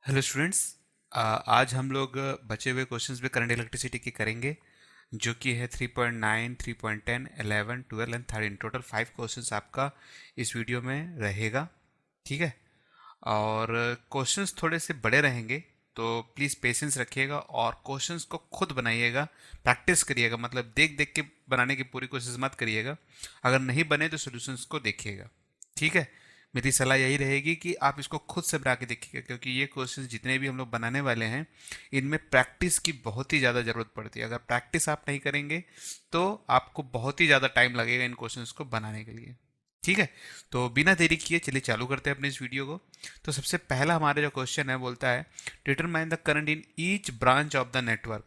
Hello students. आज हम लोग बचे हुए क्वेश्चंस में करंट इलेक्ट्रिसिटी की करेंगे, जो कि है 3.9, 3.10, 11, 12 एंड 13। टोटल 5 क्वेश्चंस आपका इस वीडियो में रहेगा। ठीक है। और क्वेश्चंस थोड़े से बड़े रहेंगे, तो प्लीज़ पेशेंस रखिएगा और क्वेश्चंस को खुद बनाइएगा, प्रैक्टिस करिएगा। मतलब देख देख के बनाने की पूरी कोशिश मत करिएगा। अगर नहीं बने तो सॉल्यूशंस को देखिएगा। ठीक है। मेरी सलाह यही रहेगी कि आप इसको खुद से बना के देखिएगा, क्योंकि ये क्वेश्चंस जितने भी हम लोग बनाने वाले हैं, इनमें प्रैक्टिस की बहुत ही ज़्यादा ज़रूरत पड़ती है। अगर प्रैक्टिस आप नहीं करेंगे तो आपको बहुत ही ज़्यादा टाइम लगेगा इन क्वेश्चंस को बनाने के लिए। ठीक है। तो बिना देरी किए चलिए चालू करते हैं अपने इस वीडियो को। तो सबसे पहला हमारा जो क्वेश्चन है बोलता है, determine the current in each branch of the network.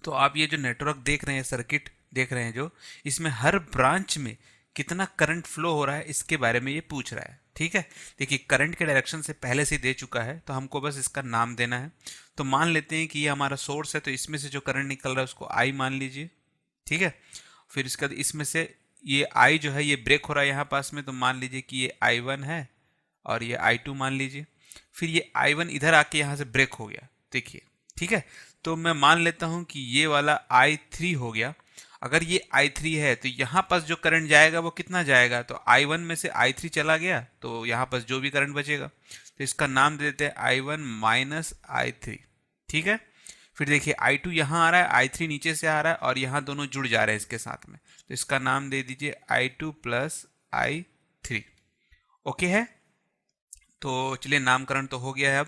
तो आप ये जो नेटवर्क देख रहे हैं, सर्किट देख रहे हैं, जो इसमें हर ब्रांच में कितना करंट फ्लो हो रहा है, इसके बारे में ये पूछ रहा है। ठीक है। देखिए, करंट के डायरेक्शन से पहले से दे चुका है, तो हमको बस इसका नाम देना है। तो मान लेते हैं कि ये हमारा सोर्स है, तो इसमें से जो करंट निकल रहा है उसको आई मान लीजिए। ठीक है। फिर इसका इसमें से ये आई जो है ये ब्रेक हो रहा है यहाँ पास में, तो मान लीजिए कि ये आई वन है और ये आई टू मान लीजिए। फिर ये आई वन इधर आके यहाँ से ब्रेक हो गया, देखिए। ठीक है। तो मैं मान लेता हूँ कि ये वाला आई थ्री हो गया। अगर ये आई थ्री है तो यहाँ पास जो करंट जाएगा वो कितना जाएगा, तो आई वन में से आई थ्री चला गया, तो यहाँ पास जो भी करंट बचेगा, तो इसका नाम दे देते हैं I one minus I three. ठीक है। फिर देखिए आई टू यहाँ आ रहा है, आई थ्री नीचे से आ रहा है और यहाँ दोनों जुड़ जा रहे हैं इसके साथ में, तो इसका नाम दे दीजिए आई two plus I three. Okay है। तो चलिए, नामकरण तो हो गया है।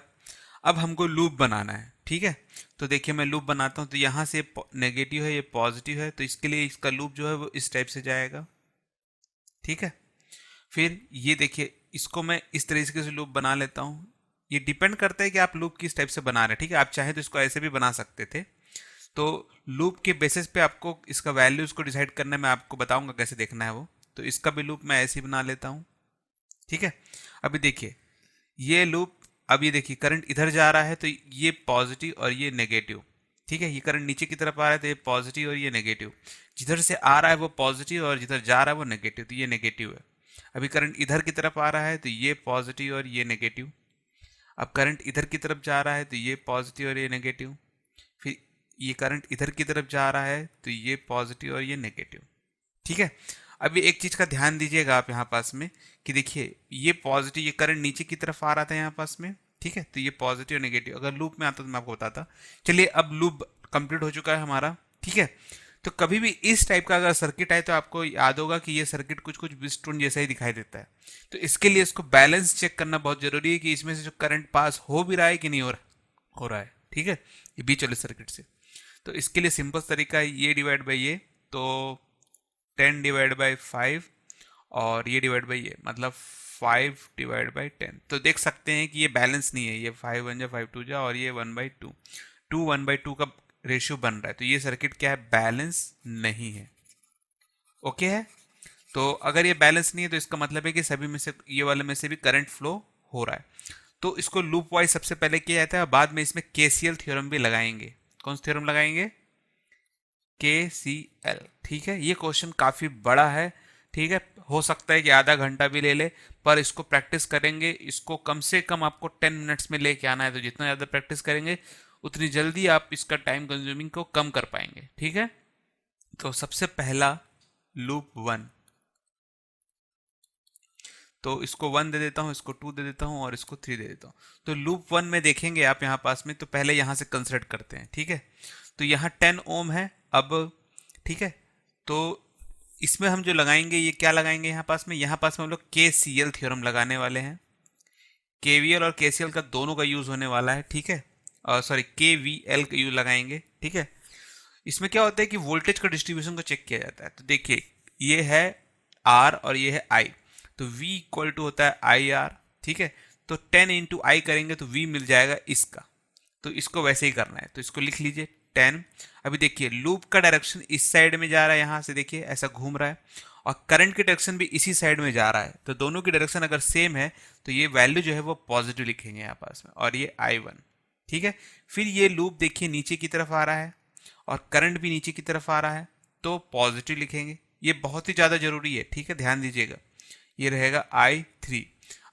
अब हमको लूप बनाना है। ठीक है। तो देखिए, मैं लूप बनाता हूँ। तो यहाँ से नेगेटिव है, ये पॉजिटिव है, तो इसके लिए इसका लूप जो है वो इस टाइप से जाएगा। ठीक है। फिर ये देखिए, इसको मैं इस तरीके से लूप बना लेता हूँ। ये डिपेंड करता है कि आप लूप किस टाइप से बना रहे हैं। ठीक है। आप चाहे तो इसको ऐसे भी बना सकते थे। तो लूप के बेसिस पे आपको इसका वैल्यूज को डिसाइड करना, मैं आपको बताऊंगा कैसे देखना है वो। तो इसका भी लूप मैं ऐसे ही बना लेता हूँ। ठीक है। अभी देखिए, ये लूप, अब ये देखिए करंट इधर जा रहा है, तो ये पॉजिटिव और ये नेगेटिव। ठीक है। ये करंट नीचे की तरफ आ रहा है, तो ये पॉजिटिव और ये नेगेटिव। जिधर से आ रहा है वो पॉजिटिव और जिधर जा रहा है वो नेगेटिव, तो ये नेगेटिव है। अभी करंट इधर की तरफ आ रहा है, तो ये पॉजिटिव और ये नेगेटिव। अब करंट इधर की तरफ जा रहा है, तो ये पॉजिटिव और ये नेगेटिव। फिर ये करंट इधर की तरफ जा रहा है, तो ये पॉजिटिव और ये नेगेटिव। ठीक है। अभी एक चीज का ध्यान दीजिएगा आप यहाँ पास में, कि देखिए ये पॉजिटिव, ये करंट नीचे की तरफ आ रहा था यहाँ पास में। ठीक है। तो ये पॉजिटिव नेगेटिव, अगर लूप में आता तो मैं आपको बताता। चलिए, अब लूप कंप्लीट हो चुका है हमारा। ठीक है। तो कभी भी इस टाइप का अगर सर्किट आए, तो आपको याद होगा कि ये सर्किट कुछ कुछ ब्रिजस्टोन जैसा ही दिखाई देता है। तो इसके लिए इसको बैलेंस चेक करना बहुत जरूरी है, कि इसमें से जो करंट पास हो भी रहा है कि नहीं हो रहा है। ठीक है। ये बीच वाले सर्किट से। तो इसके लिए सिंपल तरीका है, ये डिवाइड बाई ये, तो 10/5, और ये डिवाइड बाई ये, मतलब 5/10। तो देख सकते हैं कि ये बैलेंस नहीं है, ये 5 1 जा 5 2 जा, और ये 1/2, 1/2 का रेशियो बन रहा है। तो ये सर्किट क्या है, बैलेंस नहीं है। ओके है। तो अगर ये बैलेंस नहीं है, तो इसका मतलब है कि सभी में से, ये वाले में से भी करंट फ्लो हो रहा है। तो इसको लूप वाइज सबसे पहले किया जाता है, बाद में इसमें केसीएल थ्योरम भी लगाएंगे। कौन सा थ्योरम लगाएंगे, के सी एल। ठीक है। ये क्वेश्चन काफी बड़ा है। ठीक है। हो सकता है कि आधा घंटा भी ले ले, पर इसको प्रैक्टिस करेंगे, इसको कम से कम आपको 10 मिनट्स में लेके आना है। तो जितना ज्यादा प्रैक्टिस करेंगे, उतनी जल्दी आप इसका टाइम कंज्यूमिंग को कम कर पाएंगे। ठीक है। तो सबसे पहला लूप वन, तो इसको वन दे देता हूँ, इसको टू दे देता हूँ और इसको थ्री दे देता हूँ। तो लूप वन में देखेंगे आप यहाँ पास में, तो पहले यहाँ से कंसिडर करते हैं। ठीक है। तो यहाँ 10 ओम है अब। ठीक है। तो इसमें हम जो लगाएंगे, ये क्या लगाएंगे यहाँ पास में, यहाँ पास में हम लोग के सी एल थ्योरम लगाने वाले हैं। केवीएल और केसीएल का दोनों का यूज होने वाला है। ठीक है। सॉरी, के वी एल का यूज लगाएंगे। ठीक है। इसमें क्या होता है कि वोल्टेज का डिस्ट्रीब्यूशन को चेक किया जाता है। तो देखिए, ये है आर और ये है आई, तो V इक्वल टू होता है आई आर। ठीक है। तो 10 × I करेंगे तो V मिल जाएगा इसका। तो इसको वैसे ही करना है, तो इसको लिख लीजिए 10। अभी देखिए, लूप का डायरेक्शन इस साइड में जा रहा है, यहां से देखिए ऐसा घूम रहा है, और करंट की डायरेक्शन भी इसी साइड में जा रहा है। तो दोनों की डायरेक्शन अगर सेम है, तो ये वैल्यू जो है वो पॉजिटिव लिखेंगे यहाँ पास में, और ये I1। ठीक है। फिर ये लूप देखिए नीचे की तरफ आ रहा है, और करंट भी नीचे की तरफ आ रहा है, तो पॉजिटिव लिखेंगे। ये बहुत ही ज्यादा जरूरी है। ठीक है। ध्यान दीजिएगा, ये रहेगा I3।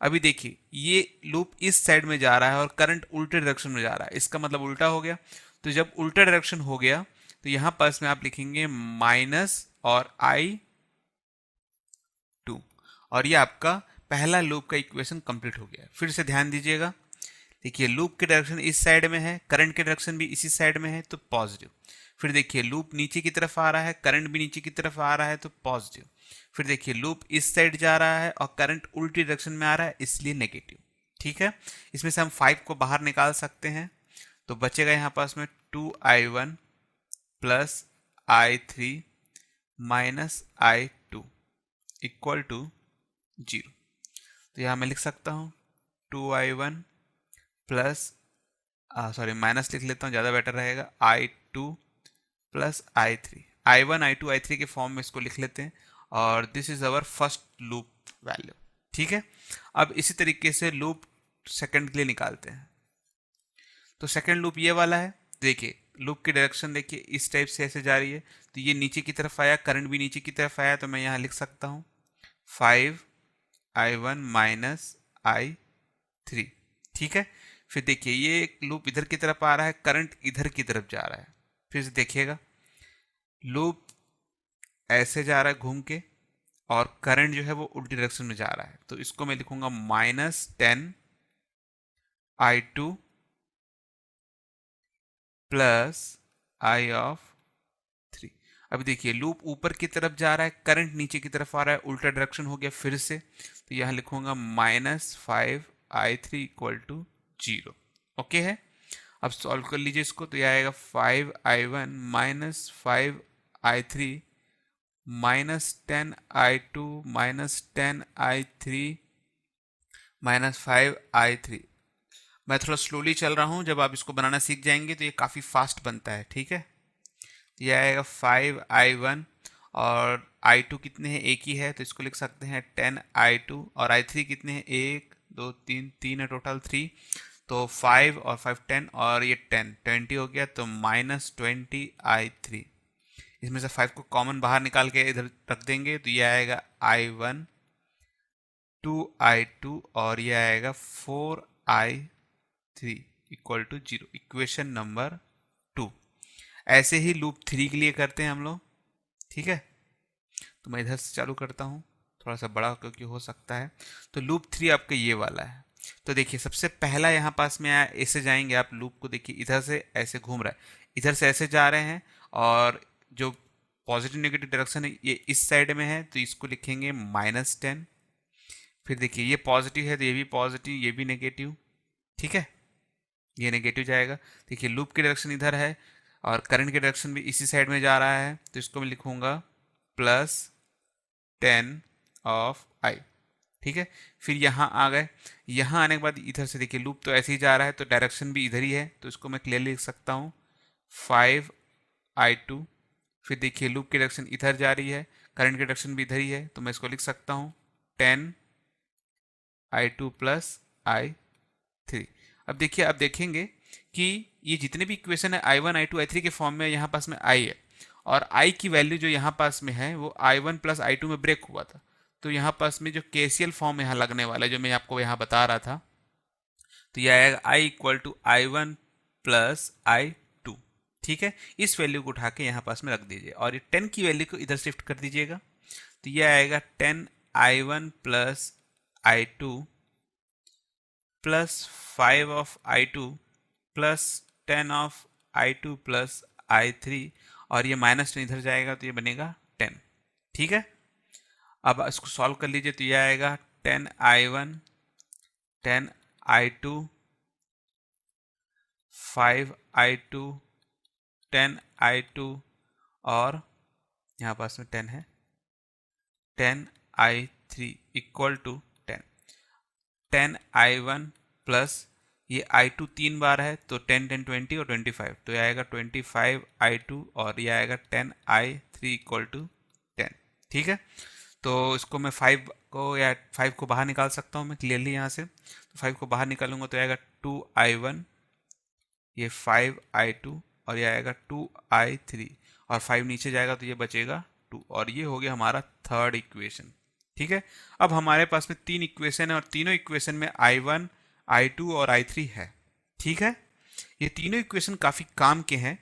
अभी देखिए ये लूप इस साइड में जा रहा है और करंट उल्टे डायरेक्शन में जा रहा है, इसका मतलब उल्टा हो गया। तो जब उल्टा डायरेक्शन हो गया तो यहां पास में आप लिखेंगे माइनस और I2, और ये आपका पहला लूप का इक्वेशन कंप्लीट हो गया। फिर से ध्यान दीजिएगा, देखिए लूप की डायरेक्शन इस साइड में है, करंट की डायरेक्शन भी इसी साइड में है तो पॉजिटिव। फिर देखिए लूप नीचे की तरफ आ रहा है, करंट भी नीचे की तरफ आ रहा है तो पॉजिटिव। फिर देखिए लूप इस साइड जा रहा है और करंट उल्टी डायरेक्शन में आ रहा है, इसलिए नेगेटिव। ठीक है, इसमें से हम 5 को बाहर निकाल सकते हैं, तो बचेगा यहाँ पास में 2I1 plus I3 minus I2 equal to 0। तो यहाँ मैं लिख सकता हूँ 2I1 प्लस सॉरी माइनस लिख लेता हूँ, ज़्यादा बेटर रहेगा, I2 plus I3, I1 I2 I3 के फॉर्म में इसको लिख लेते हैं, और this is our first loop value. ठीक है, अब इसी तरीके से लूप सेकंड के लिए निकालते हैं। तो सेकंड लूप ये वाला है, देखिए लूप की डायरेक्शन देखिए इस टाइप से ऐसे जा रही है, तो ये नीचे की तरफ आया, करंट भी नीचे की तरफ आया, तो मैं यहाँ लिख सकता हूँ 5I1 माइनस I3। ठीक है, फिर देखिए ये एक लूप इधर की तरफ आ रहा है, करंट इधर की तरफ जा रहा है। फिर से देखिएगा लूप ऐसे जा रहा है घूम के, और करंट जो है वो उल्टी डायरेक्शन में जा रहा है, तो इसको मैं लिखूंगा -10I2 प्लस I3। अभी देखिए लूप ऊपर की तरफ जा रहा है, करंट नीचे की तरफ आ रहा है, उल्टा डायरेक्शन हो गया फिर से, तो यहाँ लिखूंगा -5I3 इक्वल टू 0। ओके है, अब सॉल्व कर लीजिए इसको, तो यह आएगा 5I1 minus 5I3 minus 10I2 minus 10I3 minus 5I3। मैं थोड़ा स्लोली चल रहा हूँ, जब आप इसको बनाना सीख जाएंगे तो ये काफ़ी फास्ट बनता है। ठीक है, ये आएगा 5I1 और I2 कितने हैं, एक ही है, तो इसको लिख सकते हैं 10I2, और I3 कितने हैं, 1 2 3 3 है टोटल 3, तो 5 और 5 10, और ये 10 20 हो गया, तो -20I3। इसमें से 5 को कॉमन बाहर निकाल के इधर रख देंगे, तो ये आएगा I1 2I2 और ये आएगा 4I3 equal to 0, equation number 2। ऐसे ही लूप 3 के लिए करते हैं हम लोग। ठीक है, तो मैं इधर से चालू करता हूँ, थोड़ा सा बड़ा क्योंकि हो सकता है। तो लूप 3 आपका ये वाला है। तो देखिए सबसे पहला यहाँ पास में आया, ऐसे जाएंगे आप, लूप को देखिए इधर से ऐसे घूम रहा है, इधर से ऐसे जा रहे हैं, और जो पॉजिटिव नेगेटिव डायरेक्शन है ये इस साइड में है, तो इसको लिखेंगे -10। फिर देखिए ये पॉजिटिव है तो ये भी पॉजिटिव, ये भी नेगेटिव। ठीक है, ये नेगेटिव जाएगा। देखिए लूप की डायरेक्शन इधर है और करंट की डायरेक्शन भी इसी साइड में जा रहा है, तो इसको मैं लिखूंगा +10 ऑफ I। ठीक है, फिर यहाँ आ गए, यहाँ आने के बाद इधर से देखिए लूप तो ऐसे ही जा रहा है, तो डायरेक्शन भी इधर ही है, तो इसको मैं क्लियरली लिख सकता हूँ 5I2। फिर देखिए लूप की डायरेक्शन इधर जा रही है, करंट की डायरेक्शन भी इधर ही है, तो मैं इसको लिख सकता हूँ 10I2 प्लस I3। अब देखिए, अब देखेंगे कि ये जितने भी इक्वेशन है I1 I2 I3 के फॉर्म में यहाँ पास में I है, और I की वैल्यू जो यहाँ पास में है वो I1 प्लस I2 में ब्रेक हुआ था, तो यहाँ पास में जो KCL फॉर्म यहाँ लगने वाला है जो मैं आपको यहाँ बता रहा था, तो यह आएगा I equal to I1 plus I2। ठीक है, इस वैल्यू को उठा के यहाँ पास में रख दीजिए, और ये 10 की वैल्यू को इधर शिफ्ट कर दीजिएगा, तो यह आएगा 10I1 plus I2 plus 5 of I2 plus 10 of I2 plus I3, और ये -10 इधर जाएगा तो ये बनेगा 10। ठीक है, अब इसको सॉल्व कर लीजिए, तो ये आएगा 10I1 10I2 5I2 10I2, और यहाँ पास में 10 है 10I3 equal to 10I1 plus ये I2 3 बार है, तो 10 10 20 और 25, तो ये आएगा 25I2, और ये आएगा 10I3 इक्वल टू 10। ठीक है, तो इसको मैं 5 को बाहर निकाल सकता हूँ मैं क्लियरली यहाँ से, तो 5 को बाहर निकालूंगा तो आएगा 2I1, ये 5I2, और ये आएगा 2I3, और 5 नीचे जाएगा तो ये बचेगा 2, और ये हो गया हमारा थर्ड इक्वेशन। ठीक है। अब हमारे पास में 3 इक्वेशन है और तीनों इक्वेशन में I1, I2 और I3 है। ठीक है, ये तीनों इक्वेशन काफ़ी काम के हैं।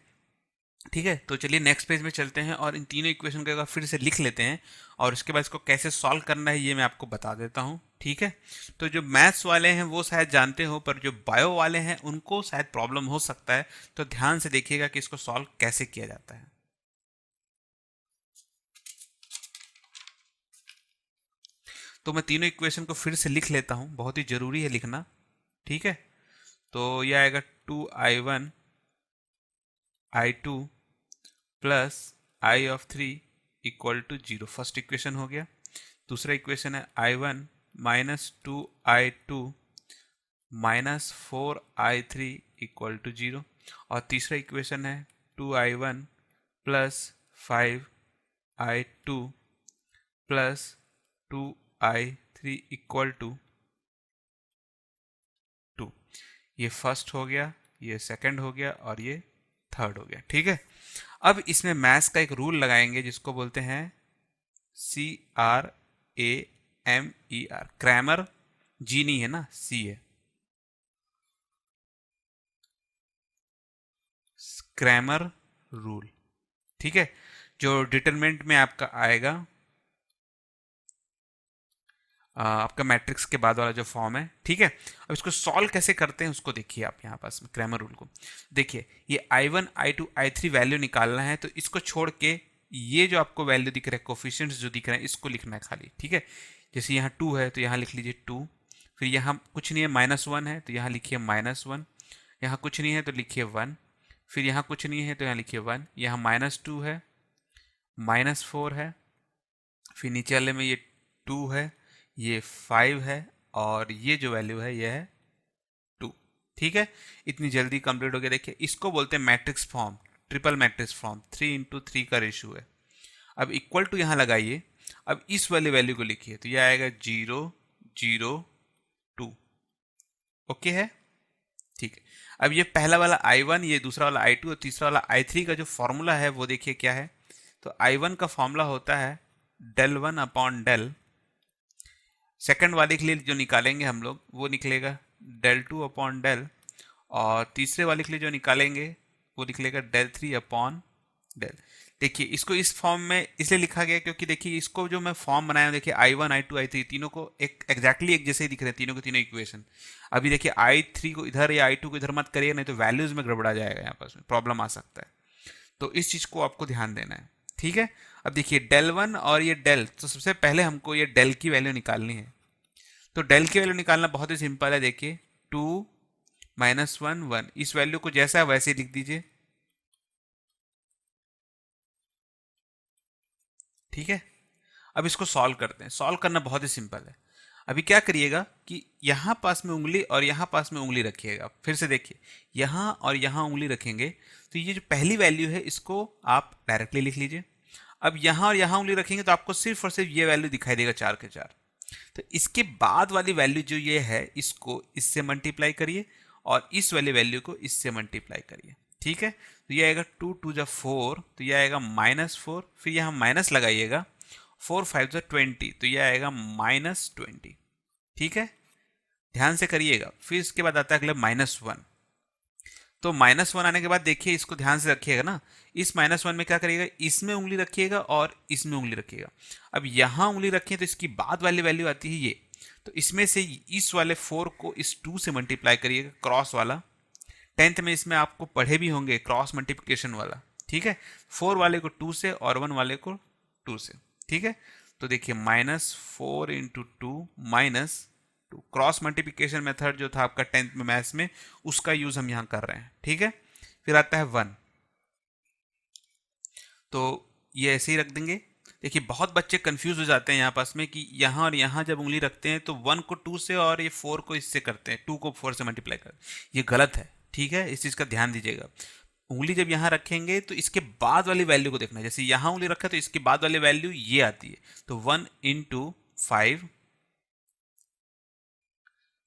ठीक है, तो चलिए नेक्स्ट पेज में चलते हैं और इन तीनों इक्वेशन को एक बार फिर से लिख लेते हैं और उसके बाद इसको कैसे सॉल्व करना है ये मैं आपको बता देता हूँ। ठीक है, तो जो मैथ्स वाले हैं वो शायद जानते हो, पर जो बायो वाले हैं उनको शायद प्रॉब्लम हो सकता है, तो ध्यान से देखिएगा कि इसको सॉल्व कैसे किया जाता है। तो मैं तीनों इक्वेशन को फिर से लिख लेता हूँ, बहुत ही जरूरी है लिखना। ठीक है, तो यह आएगा 2I1 I2 plus I(3) equal to 0। First equation हो गया। दूसरा इक्वेशन है I1 minus 2I2 minus 4I3 equal to 0। और तीसरा इक्वेशन है 2I1 plus 5I2 plus 2I3 equal to 2। ये फर्स्ट हो गया, ये सेकंड हो गया और ये थर्ड हो गया। ठीक है, अब इसमें मैथ्स का एक रूल लगाएंगे जिसको बोलते हैं CRAMER। क्रैमर जी नहीं है ना, सी है, क्रैमर रूल। ठीक है, जो डिटरमिनेंट में आपका आएगा आपका मैट्रिक्स के बाद वाला जो फॉर्म है। ठीक है, अब इसको सॉल्व कैसे करते हैं उसको देखिए आप यहाँ पास में क्रैमर रूल को देखिए। ये I1 I2 I3 वैल्यू निकालना है, तो इसको छोड़ के ये जो आपको वैल्यू दिख रहा है, कोफिशिएंट्स जो दिख रहे हैं, इसको लिखना है खाली। ठीक है, जैसे यहाँ 2 है तो यहाँ लिख लीजिए 2, फिर यहाँ कुछ नहीं है -1 है तो यहाँ लिखिए -1, यहाँ कुछ नहीं है तो लिखिए 1, फिर यहाँ कुछ नहीं है तो यहाँ लिखिए 1, यहाँ -2 है, -4 है, फिर नीचे वाले में ये 2 है, ये 5 है और ये जो वैल्यू है ये है 2। ठीक है, इतनी जल्दी कंप्लीट हो गया। देखिए इसको बोलते हैं matrix form, triple matrix form, 3 × 3 का रेशियो है। अब इक्वल टू यहाँ लगाइए, अब इस वाले वैल्यू को लिखिए तो यह आएगा 0 0 2। ओके है, ठीक है। अब ये पहला वाला I1, ये दूसरा वाला I2 और तीसरा वाला I3 का जो फॉर्मूला है वो देखिए क्या है। तो I1 का फॉर्मूला होता है del1/del, सेकंड वाले के लिए जो निकालेंगे हम लोग वो निकलेगा del2/del, और तीसरे वाले के लिए जो निकालेंगे वो निकलेगा del3/del। देखिए इसको इस फॉर्म में इसलिए लिखा गया क्योंकि देखिए इसको जो मैं फॉर्म बनाया हूं, देखिए I1 I2 I3 तीनों को एक एग्जैक्टली एक जैसे ही दिख रहे हैं, तीनों के तीनों इक्वेशन। अभी देखिए I3 को इधर या I2 को इधर मत करिए, नहीं तो वैल्यूज में गड़बड़ा जाएगा, यहाँ पास में प्रॉब्लम आ सकता है। तो इस चीज को आपको ध्यान देना है। ठीक है, अब देखिए del1 और ये del, तो सबसे पहले हमको ये del की वैल्यू निकालनी है। तो del की वैल्यू निकालना बहुत ही सिंपल है। देखिए 2 -1 1, इस वैल्यू को जैसा है वैसे लिख दीजिए। ठीक है, अब इसको सॉल्व करते हैं। सॉल्व करना बहुत ही सिंपल है। अभी क्या करिएगा कि यहाँ पास में उंगली और यहाँ पास में उंगली रखिएगा। फिर से देखिए, यहाँ और यहाँ उंगली रखेंगे तो ये जो पहली वैल्यू है इसको आप डायरेक्टली लिख लीजिए। अब यहाँ और यहाँ उंगली रखेंगे तो आपको सिर्फ और सिर्फ ये वैल्यू दिखाई देगा 4 के 4। तो इसके बाद वाली वैल्यू जो ये है इसको इससे मल्टीप्लाई करिए और इस वाली वैल्यू को इससे मल्टीप्लाई करिए। ठीक है, तो ये आएगा 2 2 जा 4, तो ये आएगा -4, फिर यहाँ माइनस लगाइएगा, 4 5 जा 20, तो ये आएगा -20। ठीक है, ध्यान से करिएगा। फिर इसके बाद आता है अगला -1। तो -1 आने के बाद देखिए इसको ध्यान से रखिएगा ना, इस -1 में क्या करिएगा, इसमें उंगली रखिएगा और इसमें उंगली रखिएगा। अब यहाँ उंगली रखिए तो इसकी बाद वाली वैल्यू आती है ये, तो इसमें से इस वाले 4 को इस 2 से मल्टीप्लाई करिएगा, क्रॉस वाला। 10th में इसमें आपको पढ़े भी होंगे क्रॉस मल्टीप्लिकेशन वाला। ठीक है, 4 वाले को 2 से और 1 वाले को 2 से। ठीक है, तो देखिए -4 × 2 -2, क्रॉस मल्टीप्लिकेशन मेथड जो था आपका 10th में मैथ्स में, उसका यूज हम यहाँ कर रहे हैं। ठीक है, फिर आता है 1, तो ये ऐसे ही रख देंगे। देखिए बहुत बच्चे कंफ्यूज हो जाते हैं यहाँ पास में कि यहाँ और यहाँ जब उंगली रखते हैं तो 1 को 2 से और ये 4 को इससे करते हैं, 2 को 4 से मल्टीप्लाई कर, ये गलत है। ठीक है, इस चीज़ का ध्यान दीजिएगा। उंगली जब यहाँ रखेंगे तो इसके बाद वाली वैल्यू को देखना है। जैसे यहाँ उंगली रखा तो इसके बाद वाली वैल्यू ये आती है, तो 1 × 5,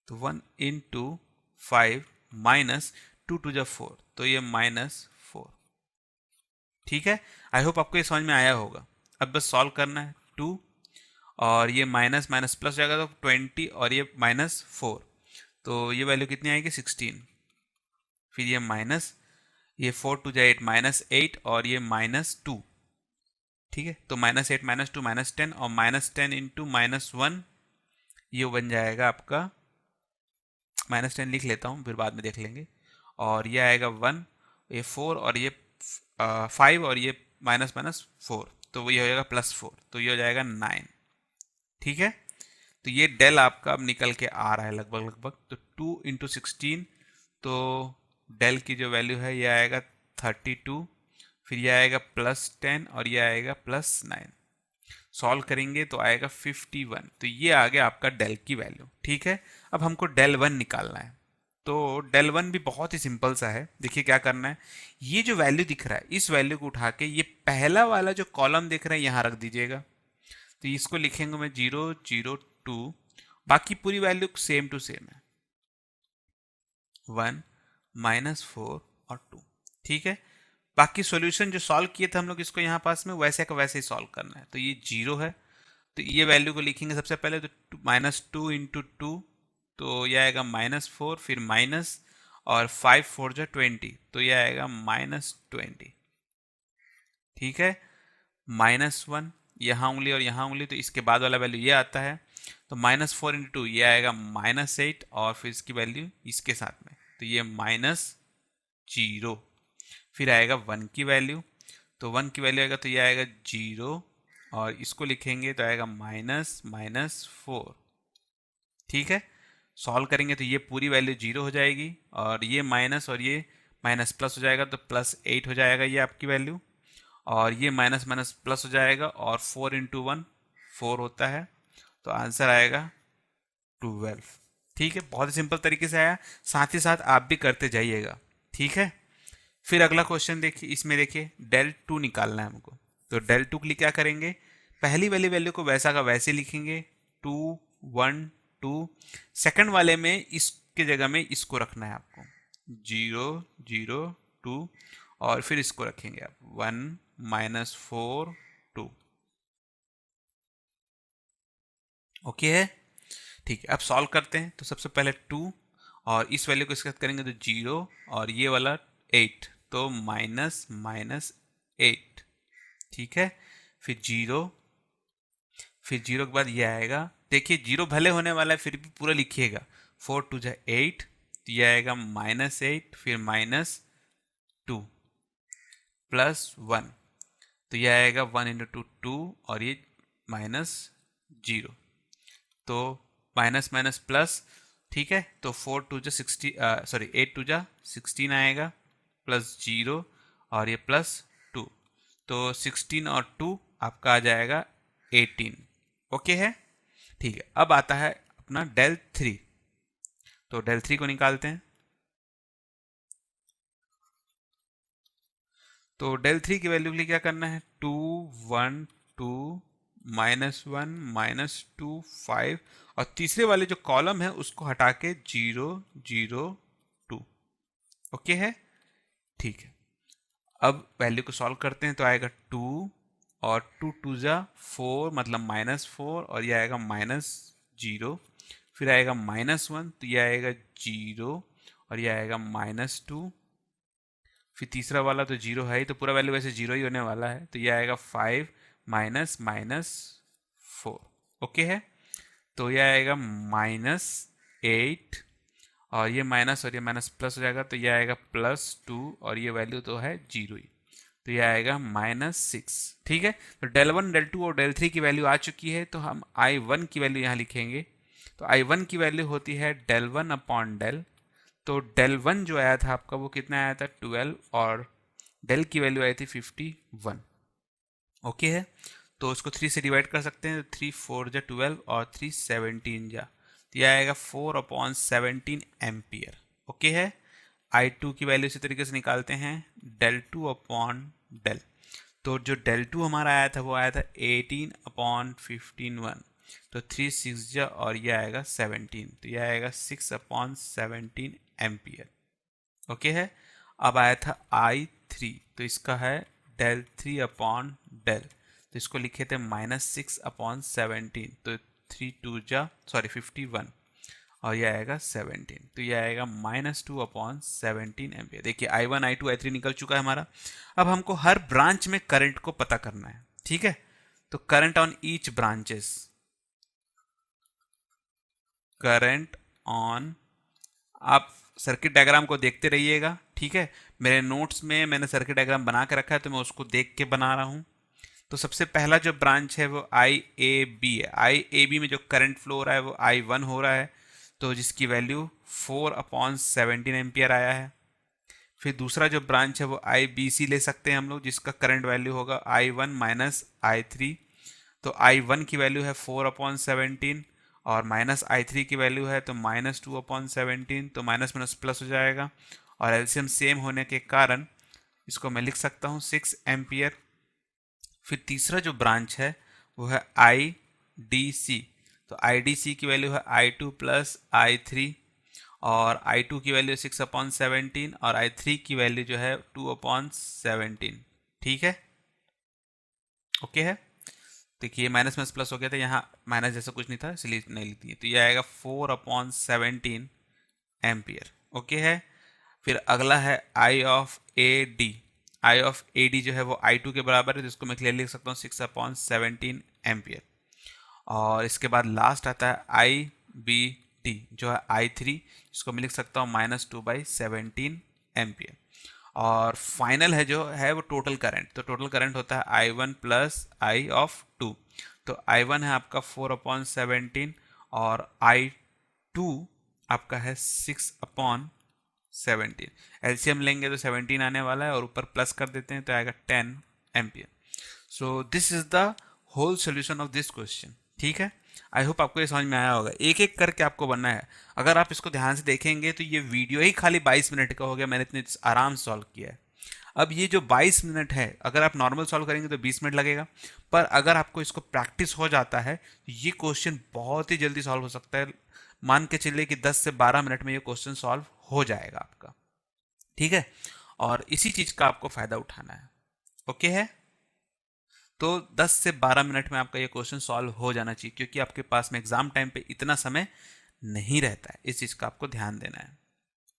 तो 1 × 5 -2 2 जा 4, तो ये -4। ठीक है, आई होप आपको ये समझ में आया होगा। अब बस सॉल्व करना है। 2 और ये माइनस माइनस प्लस हो जाएगा तो 20 और ये -4, तो ये वैल्यू कितनी आएगी 16। फिर ये माइनस, ये 4 टू जा 8 -8 और ये -2, ठीक है। तो -8 -2 -10 और -10 इंटू -1, ये बन जाएगा आपका, -10 लिख लेता हूँ फिर बाद में देख लेंगे। और ये आएगा 1, ये 4 और ये 5 और ये माइनस माइनस 4, तो ये हो जाएगा +4, तो ये हो जाएगा 9, ठीक है। तो ये डेल आपका अब निकल के आ रहा है लगभग लगभग। तो 2 इंटू 16, तो डेल की जो वैल्यू है ये आएगा 32, फिर ये आएगा +10 और ये आएगा +9। सॉल्व करेंगे तो आएगा 51। तो ये आ गया आपका डेल की वैल्यू, ठीक है। अब हमको डेल 1 निकालना है। तो डेल 1 भी बहुत ही सिंपल सा है। देखिए क्या करना है, ये जो वैल्यू दिख रहा है इस वैल्यू को उठा के ये पहला वाला जो कॉलम दिख रहा है यहाँ रख दीजिएगा। तो इसको लिखेंगे मैं 0 0 2, बाकी पूरी वैल्यू सेम टू सेम है, 1 -4 और 2, ठीक है। बाकी सॉल्यूशन जो सॉल्व किए थे हम लोग इसको यहाँ पास में वैसे का वैसे ही सॉल्व करना है। तो ये 0 है, तो ये वैल्यू को लिखेंगे सबसे पहले, तो -2 इंटू 2, तो ये आएगा -4, फिर माइनस और 5 4 जो 20, तो ये आएगा -20, ठीक है। -1 यहाँ उंगली और यहाँ उंगली, तो इसके बाद वाला वैल्यू ये आता है। तो -4 इंटू 2 ये आएगा -8 और फिर इसकी वैल्यू इसके साथ में, तो ये -0, फिर आएगा 1 की वैल्यू। तो 1 की वैल्यू आएगा तो ये आएगा 0 और इसको लिखेंगे तो आएगा -4, ठीक है। सॉल्व करेंगे तो ये पूरी वैल्यू 0 हो जाएगी और ये माइनस और ये माइनस प्लस हो जाएगा, तो +8 हो जाएगा ये आपकी वैल्यू। और ये माइनस माइनस प्लस हो जाएगा और 4 इंटू 1 4 होता है, तो आंसर आएगा 12, ठीक है। बहुत ही सिंपल तरीके से आया, साथ ही साथ आप भी करते जाइएगा, ठीक है। फिर अगला क्वेश्चन देखिए, इसमें देखिए डेल 2 निकालना है हमको। तो डेल 2 के लिए क्या करेंगे, पहली वाली वैल्यू को वैसा का वैसे लिखेंगे, 2 1 2, सेकंड वाले में इसके जगह में इसको रखना है आपको, 0 0 2, और फिर इसको रखेंगे आप 1 -4 2, ओके है, ठीक है। अब सॉल्व करते हैं। तो सबसे पहले 2 और इस वैल्यू को इसके साथ करेंगे तो 0 और ये वाला 8, तो -8, ठीक है। फिर 0, फिर 0 के बाद ये आएगा, देखिए 0 भले होने वाला है फिर भी पूरा लिखिएगा, 4 2 जा 8, तो ये आएगा -8, फिर -2 +1, तो ये आएगा 1 इंटू 2 2 और ये -0, तो माइनस माइनस प्लस, ठीक है। तो 4 2 जा 60, सॉरी 8 2 जा 16 आएगा, +0 और ये +2, तो 16 और 2 आपका आ जाएगा 18, ओके है, ठीक है। अब आता है अपना डेल 3। तो डेल 3 को निकालते हैं। तो डेल 3 की वैल्यू के लिए क्या करना है, 2 1 2 -1 -2 5, और तीसरे वाले जो कॉलम है उसको हटा के 0 0 2, ओके है, ठीक है। अब वैल्यू को सॉल्व करते हैं तो आएगा 2 और 2 2 जा 4, मतलब -4, और ये आएगा -0, फिर आएगा -1, तो ये आएगा 0 और ये आएगा -2, फिर तीसरा वाला तो 0 है ही, तो पूरा वैल्यू वैसे 0 ही होने वाला है, तो ये आएगा 5 -4, ओके है। तो ये आएगा -8 और ये माइनस और ये माइनस प्लस हो जाएगा, तो ये आएगा +2 और ये वैल्यू तो है 0 ही, तो ये आएगा -6, ठीक है। तो डेल 1 डेल 2 और डेल 3 की वैल्यू आ चुकी है, तो हम I1 की वैल्यू यहाँ लिखेंगे। तो I1 की वैल्यू होती है डेल 1 अपॉन डेल, तो डेल 1 जो आया था आपका वो कितना आया था 12, और डेल की वैल्यू आई थी 51, ओके है। तो उसको 3 से डिवाइड कर सकते हैं, तो 3 4 जा 12 और 3 17 जा, तो यह आएगा 4/17 एम्पियर, ओके है। I2 की वैल्यू इसी तरीके से निकालते हैं, डेल 2 अपॉन डेल। तो जो डेल 2 हमारा आया था वो आया था 18/15, तो 3 6 जा और ये आएगा 17, तो यह आएगा 6/17 एम्पियर, ओके है। अब आया था I3, तो इसका है डेल 3 अपॉन डेल, तो इसको लिखे थे -6/17, तो 51 और ये आएगा 17, तो ये आएगा -2/17 एम्पियर। देखिए I1 I2 I3 निकल चुका है हमारा। अब हमको हर ब्रांच में करंट को पता करना है, ठीक है। तो current on each branches, current on, आप सर्किट डायग्राम को देखते रहिएगा, ठीक है। मेरे नोट्स में मैंने सर्किट डायग्राम बना के रखा है, तो मैं उसको देख के बना रहा हूँ। तो सबसे पहला जो ब्रांच है वो IAB है। IAB में जो करंट फ्लो हो रहा है वो I1 हो रहा है, तो जिसकी वैल्यू 4/17 एम्पियर आया है। फिर दूसरा जो ब्रांच है वो IBC ले सकते हैं हम लोग, जिसका करंट वैल्यू होगा I1 माइनस I3। तो I1 की वैल्यू है 4/17 और माइनस I3 की वैल्यू है तो -2/17, तो माइनस माइनस प्लस हो जाएगा। और एलसीएम सेम होने के कारण इसको मैं लिख सकता हूँ 6 एम्पियर। फिर तीसरा जो ब्रांच है वो है IDC। तो IDC की वैल्यू है I2 प्लस I3 और I2 की वैल्यू 6/17 और I3 की वैल्यू जो है 2/17, ठीक है, ओके है। देखिए माइनस माइनस प्लस हो गया था, यहाँ माइनस जैसा कुछ नहीं था इसलिए नहीं लिखती है, तो ये आएगा 4/17 एम्पियर, ओके है। फिर अगला है I ऑफ ए डी जो है वो I2 के बराबर है, जिसको मैं क्लियर लिख सकता हूँ 6/17 एम्पियर। और इसके बाद लास्ट आता है IBT जो है I3, जिसको मैं लिख सकता हूँ -2/17 एम्पियर। और फाइनल है जो है वो टोटल करंट, तो टोटल करंट होता है I1 प्लस I ऑफ 2। तो I1 है आपका 4/17 और I2 आपका है 6/17। एलसीएम लेंगे तो 17 आने वाला है और ऊपर प्लस कर देते हैं तो आएगा 10 ampere. So this is the whole solution of this question, ठीक है। आई होप आपको ये समझ में आया होगा। एक एक करके आपको बनना है। अगर आप इसको ध्यान से देखेंगे तो ये वीडियो ही खाली 22 मिनट का हो गया, मैंने इतने आराम से सॉल्व किया है। अब ये जो 22 मिनट है, अगर आप नॉर्मल सॉल्व करेंगे तो 20 मिनट लगेगा, पर अगर आपको इसको प्रैक्टिस हो जाता है तो ये क्वेश्चन बहुत ही जल्दी सॉल्व हो सकता है। मान के चलिए कि 10 से 12 मिनट में ये क्वेश्चन सॉल्व हो जाएगा आपका, ठीक है। और इसी चीज का आपको फायदा उठाना है, ओके है। तो 10 से 12 मिनट में आपका ये क्वेश्चन सॉल्व हो जाना चाहिए, क्योंकि आपके पास में एग्जाम टाइम पे इतना समय नहीं रहता है। इस चीज का आपको ध्यान देना है,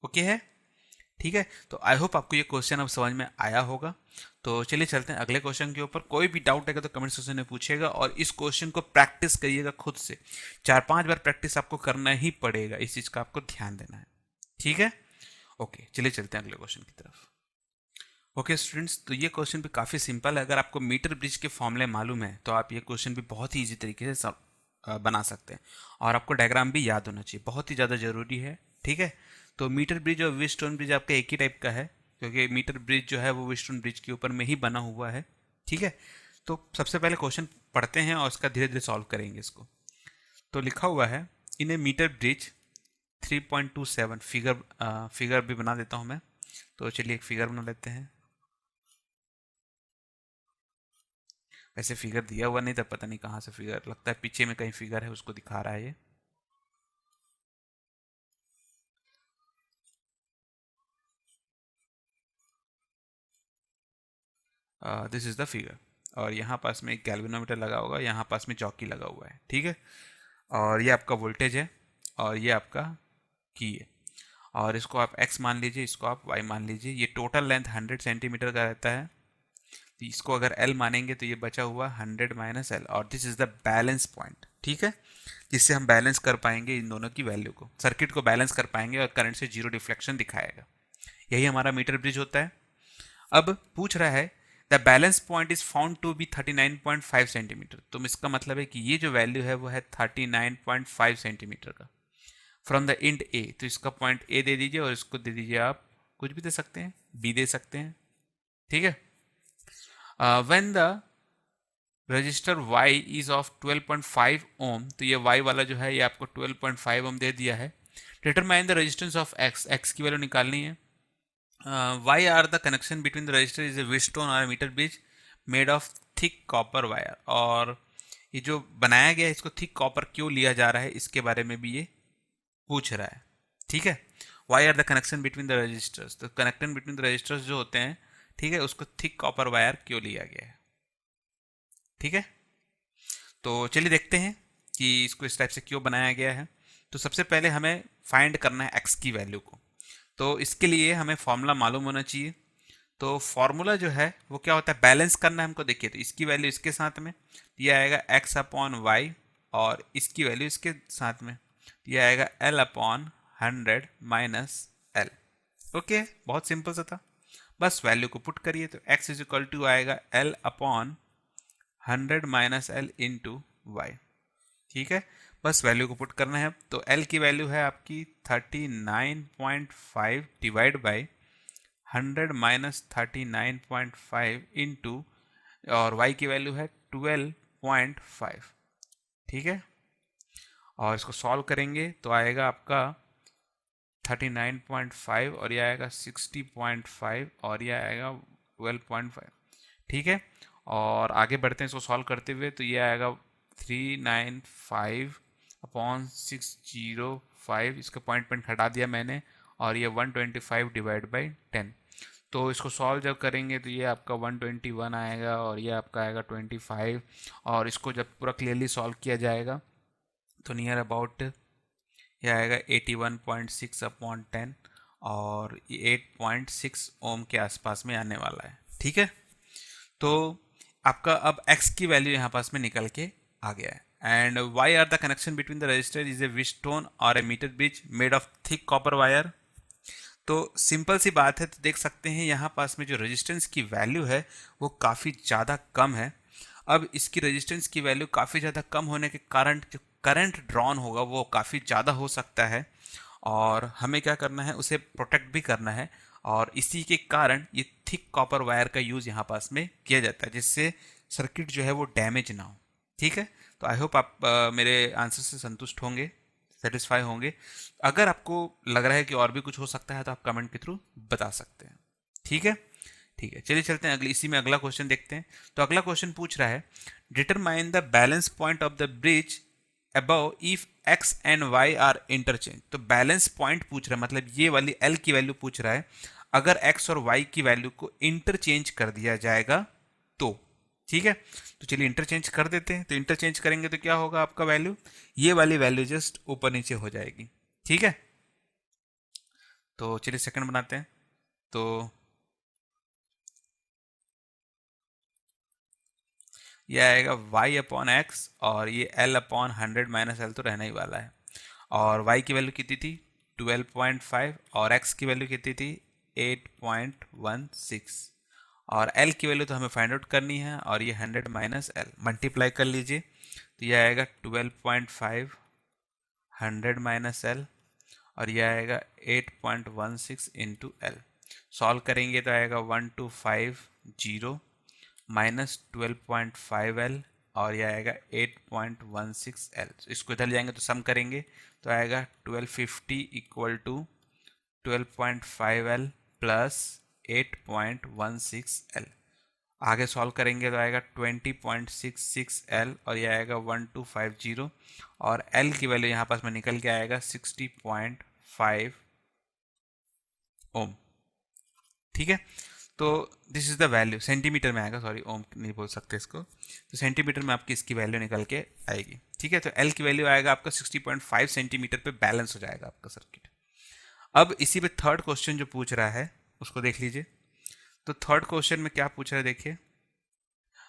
ओके है, ठीक है। तो आई होप आपको ये क्वेश्चन अब समझ में आया होगा। तो चलिए चलते हैं अगले क्वेश्चन के ऊपर। कोई भी डाउट है तो कमेंट सेक्शन में पूछेगा और इस क्वेश्चन को प्रैक्टिस करिएगा खुद से। 4-5 बार प्रैक्टिस आपको करना ही पड़ेगा, इस चीज का आपको ध्यान देना है, ठीक है। ओके चलिए चलते हैं अगले क्वेश्चन की तरफ। ओके स्टूडेंट्स, तो ये क्वेश्चन भी काफ़ी सिंपल है। अगर आपको मीटर ब्रिज के फॉर्मूले मालूम है तो आप ये क्वेश्चन भी बहुत ही इजी तरीके से बना सकते हैं। और आपको डायग्राम भी याद होना चाहिए, बहुत ही ज़्यादा ज़रूरी है, ठीक है। तो मीटर ब्रिज और व्हीटस्टोन ब्रिज आपका एक ही टाइप का है, क्योंकि मीटर ब्रिज जो है वो व्हीटस्टोन ब्रिज के ऊपर में ही बना हुआ है, ठीक है। तो सबसे पहले क्वेश्चन पढ़ते हैं और उसका धीरे धीरे सॉल्व करेंगे इसको। तो लिखा हुआ है इन ए मीटर ब्रिज 3.27, फिगर भी बना देता हूँ मैं। तो चलिए एक फिगर बना लेते हैं। वैसे फिगर दिया हुआ नहीं था, पता नहीं कहाँ से फिगर, लगता है पीछे में कहीं फिगर है उसको दिखा रहा है ये। This is the figure. और यहाँ पास में एक गैल्वेनोमीटर लगा होगा, यहाँ पास में जॉकी लगा हुआ है, ठीक है। और ये आपका वोल्टेज है और ये आपका की है। और इसको आप x मान लीजिए, इसको आप y मान लीजिए। ये टोटल लेंथ 100 सेंटीमीटर का रहता है, तो इसको अगर L मानेंगे तो ये बचा हुआ 100 माइनस L। और this is the balance point, ठीक है, जिससे हम बैलेंस कर पाएंगे इन दोनों की वैल्यू को, सर्किट को बैलेंस कर पाएंगे और करंट से जीरो डिफ्लेक्शन दिखाएगा। यही हमारा मीटर ब्रिज होता है। अब पूछ रहा है the balance point is found to be 39.5 centimetre. तो इसका मतलब है कि ये जो वैल्यू है वो है 39.5 सेंटीमीटर का फ्रॉम द इंड ए। तो इसका पॉइंट ए दे दीजिए और इसको दे दीजिए आप कुछ भी दे सकते हैं, बी दे सकते हैं, ठीक है। When the register y is of 12.5 ओम, तो ये y वाला जो है ये आपको 12.5 ओम दे दिया है। Determine the resistance of x, x की वैल्यू निकालनी है। why are the connection between the resistor is a Wheatstone or a meter bridge made of thick copper wire। और ये जो बनाया गया है इसको थिक कॉपर क्यों लिया जा रहा है, इसके बारे में भी ये पूछ रहा है, ठीक है। why are the connection between the resistors, तो कनेक्शन बिटवीन द रजिस्टर्स जो होते हैं, ठीक है, उसको थिक कॉपर वायर क्यों लिया गया है, ठीक है, तो चलिए देखते हैं कि इसको इस टाइप से क्यों बनाया गया है। तो सबसे पहले हमें फाइंड करना है एक्स की वैल्यू को। तो इसके लिए हमें फॉर्मूला मालूम होना चाहिए। तो फॉर्मूला जो है वो क्या होता है, बैलेंस करना है हमको। देखिए, तो इसकी वैल्यू इसके साथ में, ये आएगा एक्स अपॉन वाई, और इसकी वैल्यू इसके साथ में, ये आएगा L upon 100 minus L. Okay, बहुत सिंपल सा था। बस वैल्यू को पुट करिए, तो x इज इक्वल टू आएगा L upon 100 minus L into Y. ठीक है, बस वैल्यू को पुट करना है। तो l की वैल्यू है आपकी 39.5 डिवाइड बाई 100 माइनस 39.5 इंटू, और y की वैल्यू है 12.5। ठीक है, और इसको सॉल्व करेंगे तो आएगा आपका 39.5, और यह आएगा 60.5, और यह आएगा 12.5। ठीक है, और आगे बढ़ते हैं इसको सॉल्व करते हुए। तो ये आएगा 395 अपॉन 605, इसका पॉइंट पॉइंट हटा दिया मैंने, और ये 125 डिवाइड बाई 10। तो इसको सॉल्व जब करेंगे तो ये आपका 121 आएगा, और ये आपका आएगा 25। और इसको जब पूरा क्लियरली सॉल्व किया जाएगा तो नियर अबाउट ये आएगा 81.6 अपॉन 10, और ये 8.6 ओम के आसपास में आने वाला है। ठीक है, तो आपका अब x की वैल्यू यहाँ पास में निकल के आ गया है। And Y are the connection between the register is a Wheatstone और a meter bridge made of thick copper wire. तो सिंपल सी बात है, तो देख सकते हैं यहाँ पास में जो रेजिस्टेंस की वैल्यू है वो काफ़ी ज़्यादा कम है। अब इसकी रेजिस्टेंस की वैल्यू काफ़ी ज़्यादा कम होने के कारण जो करंट ड्रॉन होगा वो काफ़ी ज़्यादा हो सकता है, और हमें क्या करना है, उसे प्रोटेक्ट भी करना है। और इसी के कारण ये थिक कॉपर वायर का यूज़ यहाँ पास में किया जाता है, जिससे सर्किट जो है वो डैमेज ना हो। ठीक है, तो आई होप आप मेरे आंसर से संतुष्ट होंगे, सेटिस्फाई होंगे। अगर आपको लग रहा है कि और भी कुछ हो सकता है तो आप कमेंट के थ्रू बता सकते हैं। ठीक है, ठीक है, चलिए चलते हैं इसी में अगला क्वेश्चन देखते हैं। तो अगला क्वेश्चन पूछ रहा है, determine the balance point of the bridge above if X and Y are interchange. तो बैलेंस पॉइंट पूछ रहा है, मतलब ये वाली एल की वैल्यू पूछ रहा है, अगर एक्स और वाई की वैल्यू को इंटरचेंज कर दिया जाएगा तो। ठीक है, तो चलिए इंटरचेंज कर देते हैं। तो इंटरचेंज करेंगे तो क्या होगा, आपका वैल्यू, ये वाली वैल्यू जस्ट ऊपर नीचे हो जाएगी। ठीक है, तो चलिए सेकंड बनाते हैं। तो ये आएगा y अपॉन एक्स, और ये l अपॉन 100 माइनस एल तो रहना ही वाला है। और y की वैल्यू कितनी थी 12.5, और x की वैल्यू कितनी थी 8.16, और l की वैल्यू तो हमें फाइंड आउट करनी है, और ये 100 माइनस एल मल्टीप्लाई कर लीजिए। तो ये आएगा 12.5 100 माइनस एल, और ये आएगा 8.16 इंटू एल। सॉल्व करेंगे तो आएगा 1250 माइनस 12.5L, और यह आएगा 8.16L। इसको इधर जाएंगे तो सम करेंगे तो आएगा 1250 equal to 12.5L plus 8.16L। आगे सॉल्व करेंगे तो आएगा 20.66L, और यह आएगा 1250, और L की वैल्यू यहाँ पास में निकल के आएगा 60.5 ओम। ठीक है, तो this is the value, centimetre में आएगा, सॉरी ओम नहीं बोल सकते इसको, तो सेंटीमीटर में आपकी इसकी वैल्यू निकल के आएगी। ठीक है, तो एल की वैल्यू आएगा आपका 60.5 सेंटीमीटर पे बैलेंस हो जाएगा आपका सर्किट। अब इसी पे थर्ड क्वेश्चन जो पूछ रहा है उसको देख लीजिए। तो थर्ड क्वेश्चन में क्या पूछ रहा है, देखिए,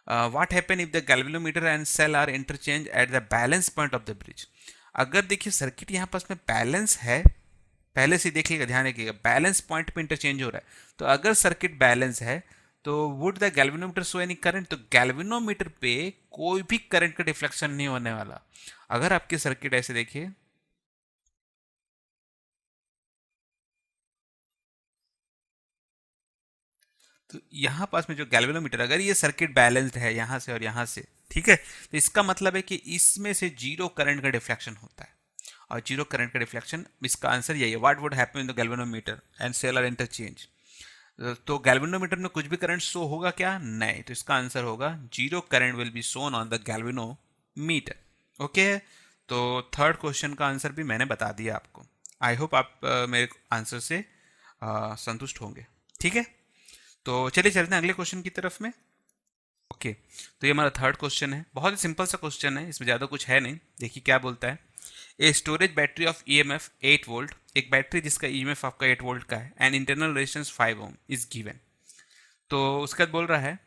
what happen if the galvanometer and cell are interchange at the balance point of the bridge. अगर देखिए सर्किट यहाँ पास में बैलेंस है, पहले से देखिएगा, ध्यान रखिएगा, बैलेंस पॉइंट पे इंटरचेंज हो रहा है। तो अगर सर्किट बैलेंस है तो would the galvanometer show any current. तो गैल्वेनोमीटर पे कोई भी करंट का डिफ्लेक्शन नहीं होने वाला। अगर आपके सर्किट ऐसे देखिए, तो यहां पास में जो गैल्वेनोमीटर, अगर ये सर्किट बैलेंस्ड है यहां से और यहां से, ठीक है, तो इसका मतलब है कि इसमें से जीरो करंट का डिफ्लेक्शन होता है, और जीरो करंट का डिफ्लेक्शन, इसका आंसर यही है, what would happen in the galvanometer and cell are interchange. तो गैल्वेनोमीटर में कुछ भी करंट शो होगा क्या, नहीं, तो इसका आंसर होगा zero current will be shown on the galvanometer. Okay, तो थर्ड क्वेश्चन का आंसर भी मैंने बता दिया आपको। आई होप आप मेरे आंसर से संतुष्ट होंगे। ठीक है, तो चलिए चलते हैं अगले क्वेश्चन की तरफ में। ओके, तो ये हमारा थर्ड क्वेश्चन है, बहुत ही सिंपल सा क्वेश्चन है, इसमें ज़्यादा कुछ है नहीं। देखिए क्या बोलता है, a storage battery of EMF 8 volt, एक बैटरी जिसका ईएमएफ आपका 8 वोल्ट का है, and internal resistance 5 ohm is given. तो उसके बाद बोल रहा है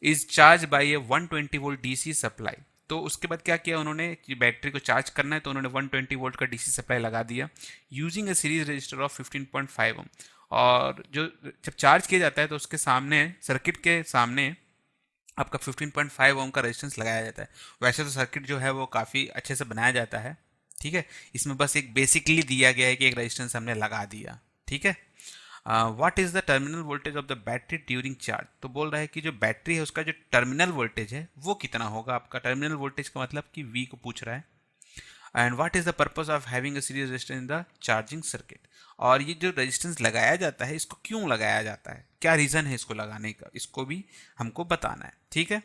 is charge by a 120 volt DC supply. तो उसके बाद क्या किया उन्होंने कि बैटरी को चार्ज करना है, तो उन्होंने 120 वोल्ट का डीसी सप्लाई लगा दिया using A series register of 15.5 ओम। और जो जब चार्ज किया जाता है तो उसके सामने, सर्किट के सामने आपका 15.5 ओम का रेजिस्टेंस लगाया जाता है। वैसे तो सर्किट जो है वो काफ़ी अच्छे से बनाया जाता है, ठीक है। इसमें बस एक बेसिकली दिया गया है कि एक रेजिस्टेंस हमने लगा दिया, ठीक है। What is the terminal voltage of the battery during charge. तो बोल रहा है कि जो बैटरी है उसका जो टर्मिनल वोल्टेज है वो कितना होगा। आपका टर्मिनल वोल्टेज का मतलब कि वी को पूछ रहा है। And what is the purpose of having a series resistance in the charging circuit. और ये जो रेजिस्टेंस लगाया जाता है इसको क्यों लगाया जाता है, क्या रीजन है इसको लगाने का, इसको भी हमको बताना है, ठीक है।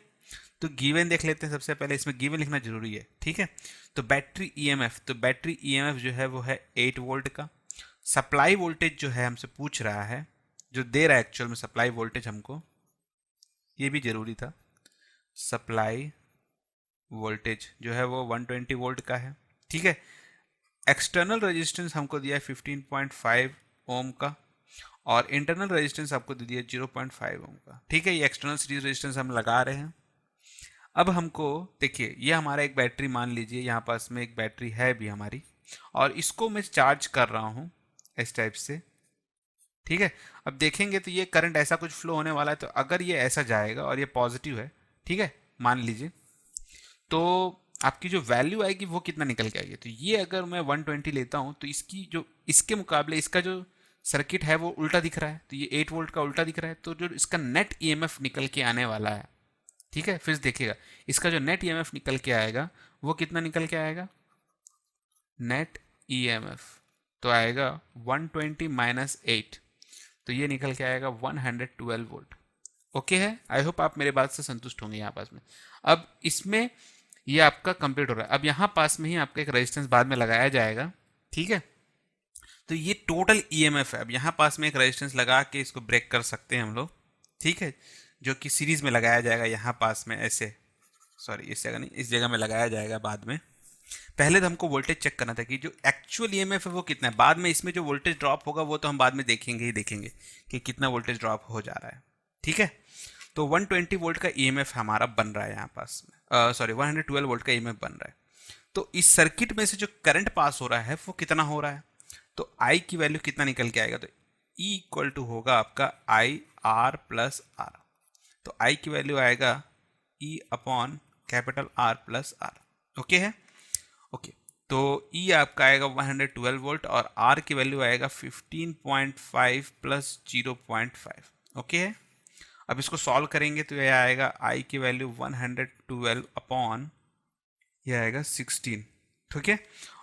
तो गिवन देख लेते हैं सबसे पहले, इसमें गिवन लिखना जरूरी है, ठीक है। तो बैटरी ईएमएफ, तो बैटरी ईएमएफ जो है वो है 8 वोल्ट का। सप्लाई वोल्टेज जो है हमसे पूछ रहा है, जो दे रहा है एक्चुअल में सप्लाई वोल्टेज हमको, ये भी जरूरी था। सप्लाई वोल्टेज जो है वो 120 वोल्ट का है, ठीक है। एक्सटर्नल रेजिस्टेंस हमको दिया है 15.5 ओम का, और इंटरनल रेजिस्टेंस आपको दे दिया 0.5 ओम का, ठीक है। ये एक्सटर्नल सीरीज रेजिस्टेंस हम लगा रहे हैं। अब हमको देखिए, ये हमारा एक बैटरी मान लीजिए, यहाँ पास में एक बैटरी है भी हमारी, और इसको मैं चार्ज कर रहा हूँ इस टाइप से, ठीक है। अब देखेंगे तो ये करंट ऐसा कुछ फ्लो होने वाला है। तो अगर ये ऐसा जाएगा और ये पॉजिटिव है, ठीक है, मान लीजिए, तो आपकी जो वैल्यू आएगी वो कितना निकल के आएगी। तो ये अगर मैं 120 लेता हूँ तो इसकी जो, इसके मुकाबले इसका जो सर्किट है वो उल्टा दिख रहा है, तो ये 8 वोल्ट का उल्टा दिख रहा है। तो जो इसका नेट ईएमएफ निकल के आने वाला है, ठीक है, फिर देखिएगा इसका जो नेट ईएमएफ निकल के आएगा वो कितना निकल के आएगा। नेट ईएमएफ तो आएगा 120 माइनस 8, तो ये निकल के आएगा 112 वोल्ट। ओके है, आई होप आप मेरे बात से संतुष्ट होंगे यहाँ पास में। अब इसमें ये आपका कंप्लीट हो रहा है। अब यहाँ पास में ही आपका एक रेजिस्टेंस बाद में लगाया जाएगा, ठीक है। तो ये टोटल ईएमएफ है। अब यहाँ पास में एक रेजिस्टेंस लगा के इसको ब्रेक कर सकते हैं हम लोग, ठीक है, जो कि सीरीज में लगाया जाएगा यहाँ पास में ऐसे, सॉरी इस जगह नहीं, इस जगह में लगाया जाएगा बाद में। पहले तो हमको वोल्टेज चेक करना था कि जो एक्चुअल ईएमएफ है वो कितना है। बाद में इसमें जो वोल्टेज ड्रॉप होगा वो तो हम बाद में देखेंगे ही देखेंगे कि कितना वोल्टेज ड्रॉप हो जा रहा है, ठीक है। तो 120 वोल्ट का ईएमएफ हमारा बन रहा है यहाँ पास में, सॉरी 112 वोल्ट का ईएमएफ बन रहा है। तो इस सर्किट में से जो करंट पास हो रहा है वो कितना हो रहा है, तो आई की वैल्यू कितना निकल के आएगा। तो ई इक्वल टू होगा आपका आई आर प्लस आर। तो आई की वैल्यू आएगा E upon capital R plus R, okay है। ओके, तो ई आपका आएगा 112 वोल्ट और आर की वैल्यू आएगा 15.5 प्लस 0.5, ओके है। अब इसको सॉल्व करेंगे तो यह आएगा आई की वैल्यू 112 अपॉन, यह आएगा 16, ठीक है।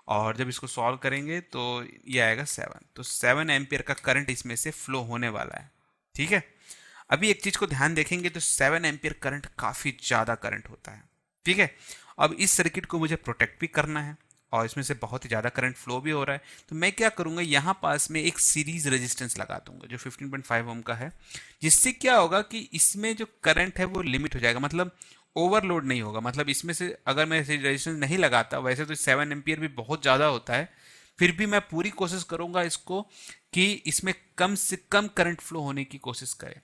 और जब इसको सॉल्व करेंगे तो ये आएगा 7, तो 7 एम्पियर का करंट इसमें से फ्लो होने वाला है, ठीक है। अभी एक चीज को ध्यान देखेंगे तो 7 एम्पियर करंट काफी ज्यादा करंट होता है, ठीक है। अब इस सर्किट को मुझे प्रोटेक्ट भी करना है और इसमें से बहुत ही ज़्यादा करंट फ्लो भी हो रहा है। तो मैं क्या करूँगा, यहाँ पास में एक सीरीज रेजिस्टेंस लगा दूंगा जो 15.5 ओम का है, जिससे क्या होगा कि इसमें जो करंट है वो लिमिट हो जाएगा, मतलब ओवरलोड नहीं होगा। मतलब इसमें से अगर मैं रेजिस्टेंस नहीं लगाता, वैसे तो 7 एम्पियर भी बहुत ज़्यादा होता है, फिर भी मैं पूरी कोशिश करूँगा इसको कि इसमें कम से कम करंट फ्लो होने की कोशिश करें,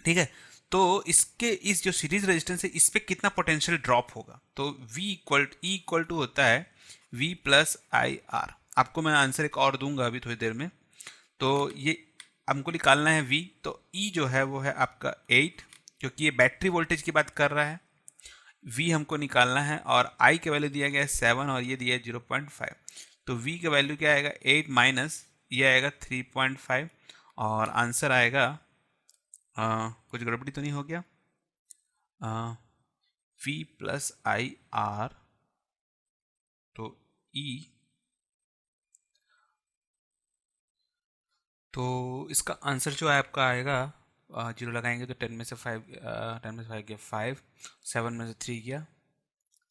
ठीक है। तो इसके इस जो सीरीज रेजिस्टेंस है इस पे कितना पोटेंशियल ड्रॉप होगा, तो V इक्वल टू होता है V प्लस आई आर। आपको मैं आंसर एक और दूंगा अभी थोड़ी देर में। तो ये हमको निकालना है V, तो E जो है वो है आपका 8, क्योंकि ये बैटरी वोल्टेज की बात कर रहा है। V हमको निकालना है और I के वैल्यू दिया गया है 7 और ये दिया है 0.5। तो V का वैल्यू क्या आएगा 8 माइनस ये आएगा 3.5 और आंसर आएगा कुछ गड़बड़ी तो नहीं हो गया, V प्लस आई आर, तो E, तो इसका आंसर जो है आपका आएगा, जीरो लगाएंगे तो 10 में से 5, 10 में से 5 गया 5, 7 में से 3 गया,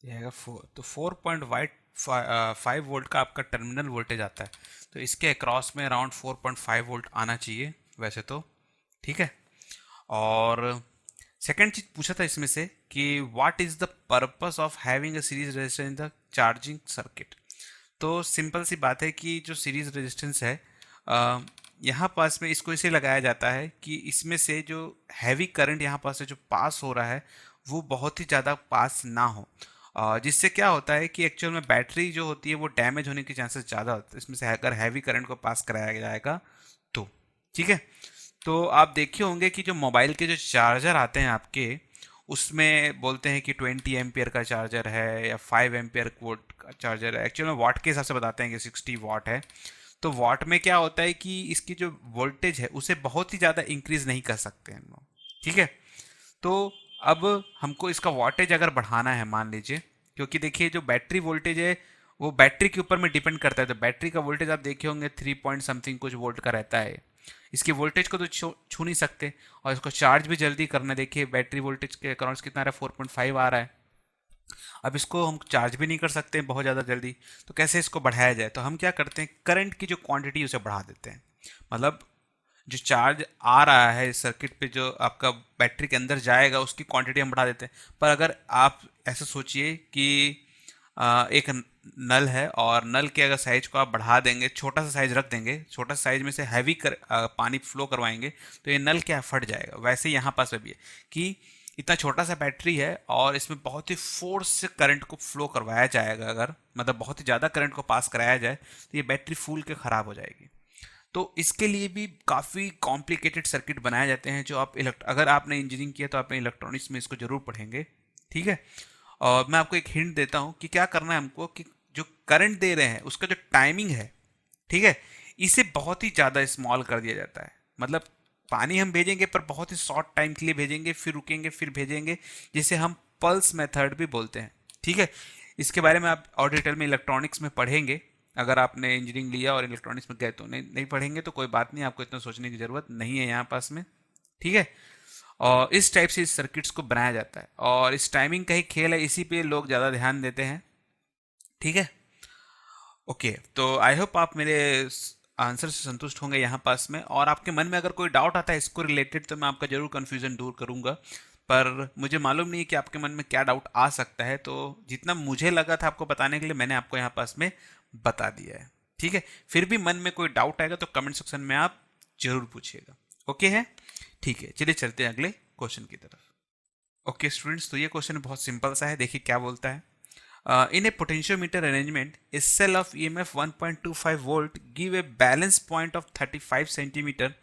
ये आएगा 4। तो 4.5 वोल्ट का आपका टर्मिनल वोल्टेज आता है। तो इसके अक्रॉस में अराउंड 4.5 वोल्ट आना चाहिए वैसे तो, ठीक है। और सेकंड चीज पूछा था इसमें से कि what is the purpose of having a series resistance in the charging circuit. तो सिंपल सी बात है कि जो सीरीज रेजिस्टेंस है, अ, यहाँ पास में इसको इसे लगाया जाता है कि इसमें से जो हैवी करंट यहाँ पास से जो पास हो रहा है वो बहुत ही ज़्यादा पास ना हो। जिससे क्या होता है कि एक्चुअल में बैटरी जो होती है वो डैमेज होने के चांसेस ज़्यादा होते हैं इसमें से अगर हैवी करंट को पास कराया जाएगा तो। ठीक है। तो आप देखे होंगे कि जो मोबाइल के जो चार्जर आते हैं आपके, उसमें बोलते हैं कि 20 एम्पियर का चार्जर है या 5 एम्पियर वोल्ट का चार्जर है। एक्चुअल में वाट के हिसाब से बताते हैं कि 60 वाट है। तो वाट में क्या होता है कि इसकी जो वोल्टेज है उसे बहुत ही ज़्यादा इंक्रीज नहीं कर सकते हम लोग। ठीक है। तो अब हमको इसका वॉटेज अगर बढ़ाना है मान लीजिए, क्योंकि देखिए जो बैटरी वोल्टेज है वो बैटरी के ऊपर में डिपेंड करता है। तो बैटरी का वोल्टेज आप देखे होंगे 3 पॉइंट समथिंग कुछ वोल्ट का रहता है। इसकी वोल्टेज को तो छू नहीं सकते, और इसको चार्ज भी जल्दी करना, देखिए बैटरी वोल्टेज के अक्रॉस कितना आ रहा है, 4.5 आ रहा है। अब इसको हम चार्ज भी नहीं कर सकते बहुत ज़्यादा जल्दी, तो कैसे इसको बढ़ाया जाए? तो हम क्या करते हैं, करंट की जो क्वांटिटी उसे बढ़ा देते हैं। मतलब जो चार्ज आ रहा है सर्किट पे जो आपका बैटरी के अंदर जाएगा उसकी क्वांटिटी हम बढ़ा देते हैं। पर अगर आप ऐसा सोचिए कि एक नल है और नल के अगर साइज को आप बढ़ा देंगे, छोटा सा साइज रख देंगे, छोटा सा साइज में से हैवी पानी फ्लो करवाएंगे तो ये नल क्या फट जाएगा। वैसे यहाँ पास भी है कि इतना छोटा सा बैटरी है और इसमें बहुत ही फोर्स से करंट को फ्लो करवाया जाएगा, अगर मतलब बहुत ही ज़्यादा करंट को पास कराया जाए तो ये बैटरी फूल के ख़राब हो जाएगी। तो इसके लिए भी काफ़ी कॉम्प्लिकेटेड सर्किट बनाए जाते हैं जो आप अगर आपने इंजीनियरिंग किया तो आपने इलेक्ट्रॉनिक्स में इसको जरूर पढ़ेंगे। ठीक है। और मैं आपको एक हिंट देता हूँ कि क्या करना है हमको, कि जो करंट दे रहे हैं उसका जो टाइमिंग है, ठीक है, इसे बहुत ही ज़्यादा स्मॉल कर दिया जाता है। मतलब पानी हम भेजेंगे पर बहुत ही शॉर्ट टाइम के लिए भेजेंगे, फिर रुकेंगे, फिर भेजेंगे, जिसे हम पल्स मेथड भी बोलते हैं। ठीक है। इसके बारे में आप और डिटेल में इलेक्ट्रॉनिक्स में पढ़ेंगे। अगर आपने इंजीनियरिंग लिया और इलेक्ट्रॉनिक्स में गए तो नहीं पढ़ेंगे तो कोई बात नहीं, आपको इतना सोचने की ज़रूरत नहीं है यहाँ पास में। ठीक है। और इस टाइप से इस सर्किट्स को बनाया जाता है और इस टाइमिंग का ही खेल है, इसी पे लोग ज़्यादा ध्यान देते हैं। ठीक है। ओके, तो आई होप आप मेरे आंसर से संतुष्ट होंगे यहाँ पास में। और आपके मन में अगर कोई डाउट आता है इसको रिलेटेड तो मैं आपका जरूर कन्फ्यूज़न दूर करूँगा। पर मुझे मालूम नहीं कि आपके मन में क्या डाउट आ सकता है, तो जितना मुझे लगा था आपको बताने के लिए मैंने आपको यहाँ पास में बता दिया है। ठीक है। फिर भी मन में कोई डाउट आएगा तो कमेंट सेक्शन में आप जरूर पूछिएगा। ओके है। ठीक है, चलिए चलते हैं अगले क्वेश्चन की तरफ। ओके स्टूडेंट्स, तो ये क्वेश्चन बहुत सिंपल सा है, देखिए क्या बोलता है। In a potentiometer arrangement, a cell of EMF 1.25 volt give a balance point of 35 centimetre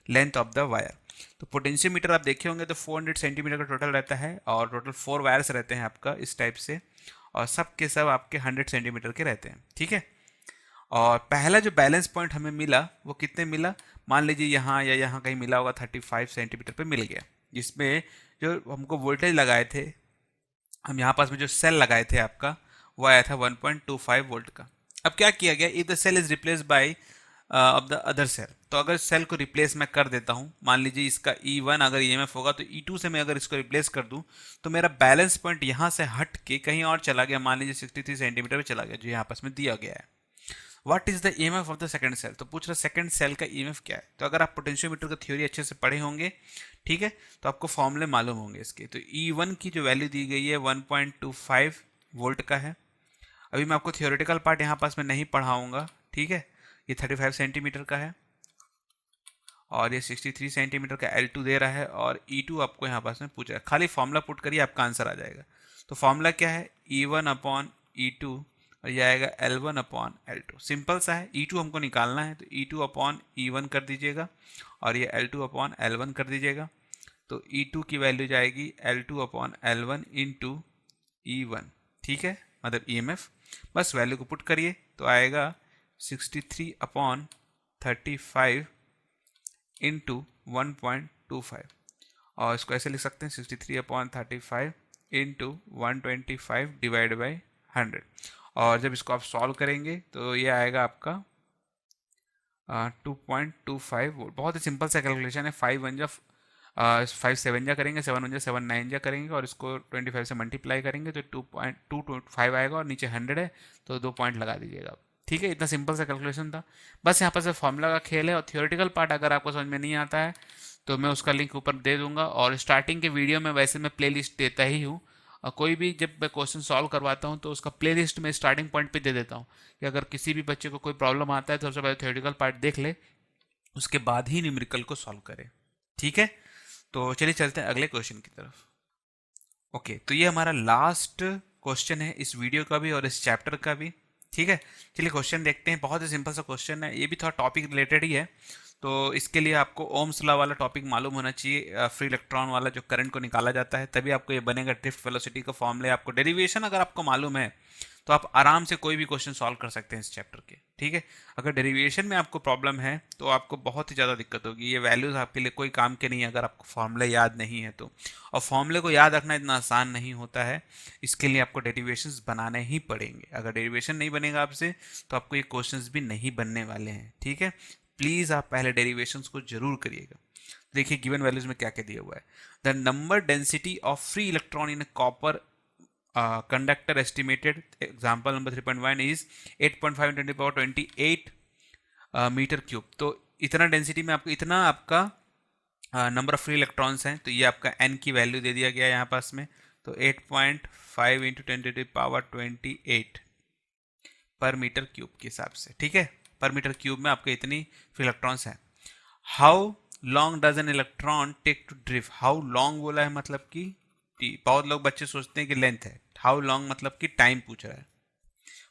length of the wire. तो पोटेंशियोमीटर आप देखे होंगे तो 400 सेंटीमीटर का टोटल रहता है और टोटल 4 वायर्स रहते हैं आपका इस टाइप से, और सब के सब आपके 100 सेंटीमीटर के रहते हैं। ठीक है। और पहला जो बैलेंस पॉइंट हमें मिला वो कितने मिला, मान लीजिए यहाँ या यहाँ कहीं मिला होगा, 35 सेंटीमीटर पे मिल गया, जिसमें जो हमको वोल्टेज लगाए थे, हम यहाँ पास में जो सेल लगाए थे आपका, वो आया था 1.25 वोल्ट का। अब क्या किया गया, if the cell is replace by of the other cell, तो अगर सेल को रिप्लेस मैं कर देता हूँ, मान लीजिए इसका E1 अगर EMF होगा तो E2 से मैं अगर इसको रिप्लेस कर दूँ तो मेरा बैलेंस पॉइंट यहाँ से हट के कहीं और चला गया, मान लीजिए 63 सेंटीमीटर पे चला गया जो यहाँ पास में दिया गया है। What is the EMF of the second cell, तो पूछ रहा सेकंड सेल का EMF क्या है। तो अगर आप पोटेंशियोमीटर का थ्योरी अच्छे से पढ़े होंगे, ठीक है, तो आपको फॉर्मूले मालूम होंगे इसके। तो E1 की जो वैल्यू दी गई है 1.25 वोल्ट का है। अभी मैं आपको थियोरेटिकल पार्ट यहाँ पास में नहीं पढ़ाऊंगा। ठीक है। ये 35 सेंटीमीटर का है और ये 63 सेंटीमीटर का L2 दे रहा है, और E2 आपको यहाँ पास में पूछ रहा है। खाली फॉर्मूला पुट करिए, आपका आंसर आ जाएगा। तो फॉर्मूला क्या है, E1 अपॉन E2, और ये आएगा L1 अपॉन L2। सिंपल सा है, E2 हमको निकालना है तो E2 अपॉन E1 कर दीजिएगा और ये L2 अपॉन L1 कर दीजिएगा। तो E2 की वैल्यू जाएगी L2 upon L1 into E1। ठीक है, मतलब EMF। बस वैल्यू को पुट करिए तो आएगा 63 अपॉन 35 इंटू 1.25, और इसको ऐसे लिख सकते हैं 63 अपॉन 35 इंटू 125 डिवाइड बाई 100। और जब इसको आप सॉल्व करेंगे तो ये आएगा आपका 2.25 वोल्ट। बहुत ही सिंपल सा कैलकुलेशन है। 5 7 जा करेंगे, 7 1 जा 7 9 जा करेंगे और इसको 25 से मल्टीप्लाई करेंगे तो 2.225 आएगा, और नीचे 100 है तो 2 पॉइंट लगा दीजिएगा। ठीक है, इतना सिंपल सा कैलकुलेशन था। बस यहाँ पर से फॉर्मूला का खेल है, और थियोरेटिकल पार्ट अगर आपको समझ में नहीं आता है तो मैं उसका लिंक ऊपर दे दूंगा। और स्टार्टिंग के वीडियो में वैसे मैं प्लेलिस्ट देता ही हूँ, और कोई भी जब मैं क्वेश्चन सॉल्व करवाता हूँ तो उसका प्लेलिस्ट में स्टार्टिंग पॉइंट पे दे देता हूँ कि अगर किसी भी बच्चे को कोई प्रॉब्लम आता है तो सबसे पहले थ्योरेटिकल पार्ट देख ले, उसके बाद ही न्यूमेरिकल को सॉल्व करे। ठीक है, तो चलिए चलते हैं अगले क्वेश्चन की तरफ। ओके, तो ये हमारा लास्ट क्वेश्चन है इस वीडियो का भी और इस चैप्टर का भी। ठीक है, चलिए क्वेश्चन देखते हैं। बहुत ही सिंपल सा क्वेश्चन है, ये भी थोड़ा टॉपिक रिलेटेड ही है। तो इसके लिए आपको ओम्स लॉ वाला टॉपिक मालूम होना चाहिए, फ्री इलेक्ट्रॉन वाला जो करंट को निकाला जाता है, तभी आपको ये बनेगा। ड्रिफ्ट वेलोसिटी का फॉर्मूला आपको, डेरिवेशन अगर आपको मालूम है तो आप आराम से कोई भी क्वेश्चन सॉल्व कर सकते हैं इस चैप्टर के। ठीक है, अगर डेरिवेशन में आपको प्रॉब्लम है तो आपको बहुत ही ज़्यादा दिक्कत होगी। ये वैल्यूज आपके लिए कोई काम के नहीं है अगर आपको फॉर्मूला याद नहीं है तो। और फॉर्मूले को याद रखना इतना आसान नहीं होता है, इसके लिए आपको डेरिवेशंस बनाने ही पड़ेंगे। अगर डेरिवेशन नहीं बनेगा आपसे तो आपको ये क्वेश्चंस भी नहीं बनने वाले हैं। ठीक है, प्लीज़ आप पहले डेरिवेशंस को जरूर करिएगा। देखिए गिवन वैल्यूज में क्या क्या दिया हुआ है। The number density of free electron in copper conductor estimated, example number 3.1 is 8.5 × 10⁻28 metre cube. तो इतना डेंसिटी में आपको, इतना आपका नंबर ऑफ फ्री इलेक्ट्रॉन्स हैं, तो ये आपका n की वैल्यू दे दिया गया है यहाँ पास में। तो 8.5 × 10⁻28 पर मीटर क्यूब के हिसाब से। ठीक है, पर मीटर क्यूब में आपके इतनी फ्री इलेक्ट्रॉन्स हैं। How long does an electron take to drift. How long बोला है मतलब कि बहुत लोग बच्चे सोचते हैं कि लेंथ है, हाउ लॉन्ग मतलब कि टाइम पूछ रहा है।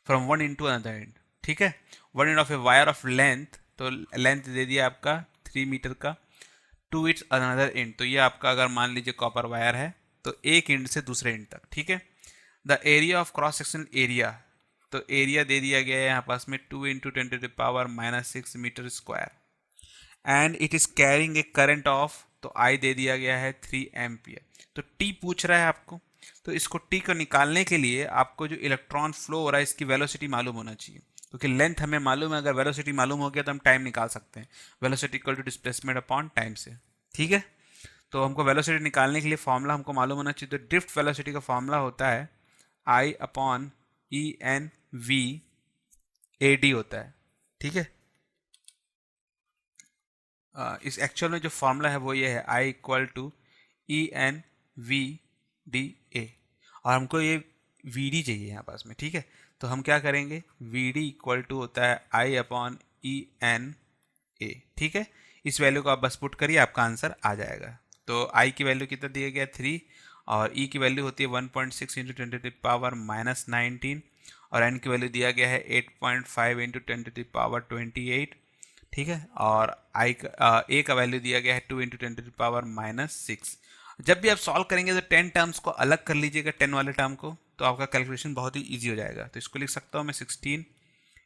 From one end to another end. ठीक है, one end of a wire of length, तो लेंथ दे दिया आपका 3 मीटर का, टू इट्स अनदर एंड, तो ये आपका अगर मान लीजिए कॉपर वायर है तो एक एंड से दूसरे एंड तक। ठीक है, the area of cross section area, तो एरिया दे दिया गया है यहाँ पास में 2 × 10⁻⁻6 metre square. And it is carrying a current of, तो आई दे दिया गया है 3 एम्पियर। तो टी पूछ रहा है आपको, तो इसको टी को निकालने के लिए आपको जो इलेक्ट्रॉन फ्लो हो रहा है इसकी वेलोसिटी मालूम होना चाहिए, क्योंकि लेंथ हमें मालूम है। अगर वेलोसिटी मालूम हो गया तो हम टाइम निकाल सकते हैं, velocity equal to displacement upon time से। ठीक है, तो हमको वेलोसिटी निकालने के लिए फॉर्मूला हमको मालूम होना चाहिए। तो ड्रिफ्ट वेलोसिटी का फॉर्मूला होता है I upon E N V A D होता है। ठीक है, इस एक्चुअल में जो फॉर्मूला है वो ये है, I equal to E N V D A, और हमको ये वी डी चाहिए यहाँ पास में। ठीक है, तो हम क्या करेंगे, वी डी इक्वल टू होता है I upon E N A. ठीक है, इस वैल्यू को आप बस पुट करिए, आपका आंसर आ जाएगा। तो आई की वैल्यू कितना दिया गया 3, और ई की वैल्यू होती है 1.6 × 10⁻19, और एन की वैल्यू दिया गया है 8.5 × 10⁻28। ठीक है, और आई का ए का वैल्यू दिया गया है 2 × 10⁻6। जब भी आप सॉल्व करेंगे तो 10 टर्म्स को अलग कर लीजिएगा, 10 वाले टर्म को, तो आपका कैलकुलेशन बहुत ही ईजी हो जाएगा। तो इसको लिख सकता हूँ मैं 16,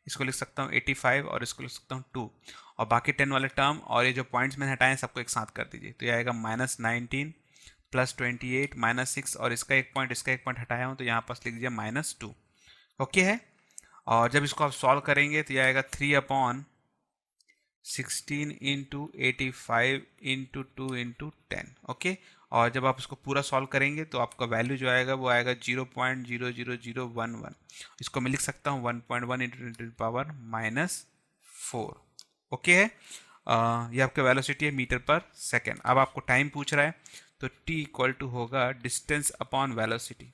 इसको लिख सकता हूँ 85, और इसको लिख सकता हूँ 2, और बाकी 10 वाले टर्म और ये जो पॉइंट्स मैंने हटाए हैं सबको एक साथ कर दीजिए। तो ये आएगा -19 + 28 -6, और इसका एक पॉइंट हटाया हूँ तो यहाँ पास लिख दीजिए -2। ओके है, और जब इसको आप सॉल्व करेंगे तो ये आएगा 3/16 × 85 × 2 × 10। ओके, और जब आप इसको पूरा सॉल्व करेंगे तो आपका वैल्यू जो आएगा वो आएगा 0.00011। इसको मैं लिख सकता हूँ 1.1 × 10⁻⁻4। ओके है, ये आपका वेलोसिटी है मीटर पर सेकेंड। अब आपको टाइम पूछ रहा है, तो t इक्वल टू होगा डिस्टेंस अपॉन वेलोसिटी।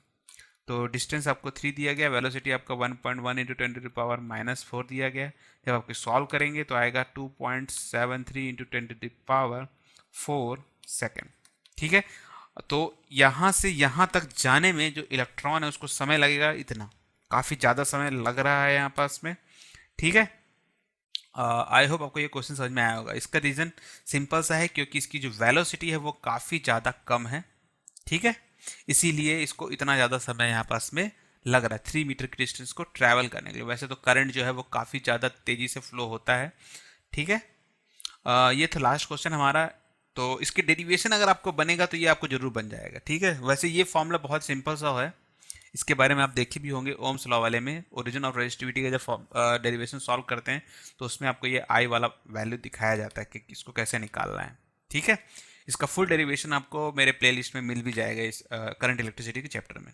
तो डिस्टेंस आपको 3 दिया गया, वेलोसिटी आपका 1.1 × 10⁻⁻4 दिया गया। जब आप सॉल्व करेंगे तो आएगा 2.73 × 10⁻4 सेकेंड। ठीक है, तो यहाँ से यहाँ तक जाने में जो इलेक्ट्रॉन है उसको समय लगेगा इतना, काफ़ी ज़्यादा समय लग रहा है यहाँ पास में। ठीक है, आई होप आपको ये क्वेश्चन समझ में आया होगा। इसका रीज़न सिंपल सा है, क्योंकि इसकी जो वेलोसिटी है वो काफ़ी ज़्यादा कम है। ठीक है, इसीलिए इसको इतना ज़्यादा समय यहाँ पास में लग रहा है 3 मीटर की डिस्टेंस को ट्रैवल करने के लिए। वैसे तो करंट जो है वो काफ़ी ज़्यादा तेज़ी से फ्लो होता है। ठीक है, ये था लास्ट क्वेश्चन हमारा। तो इसके डेरिवेशन अगर आपको बनेगा तो ये आपको जरूर बन जाएगा। ठीक है, वैसे ये फॉर्मूला बहुत सिंपल सा है, इसके बारे में आप देखे भी होंगे ओम्स लॉ वाले में। ओरिजिन ऑफ रेजिस्टिविटी का जब डेरिवेशन सॉल्व करते हैं तो उसमें आपको ये आई वाला वैल्यू दिखाया जाता है कि इसको कैसे निकालना है। ठीक है, इसका फुल डेरिवेशन आपको मेरे प्लेलिस्ट में मिल भी जाएगा इस करंट इलेक्ट्रिसिटी के चैप्टर में।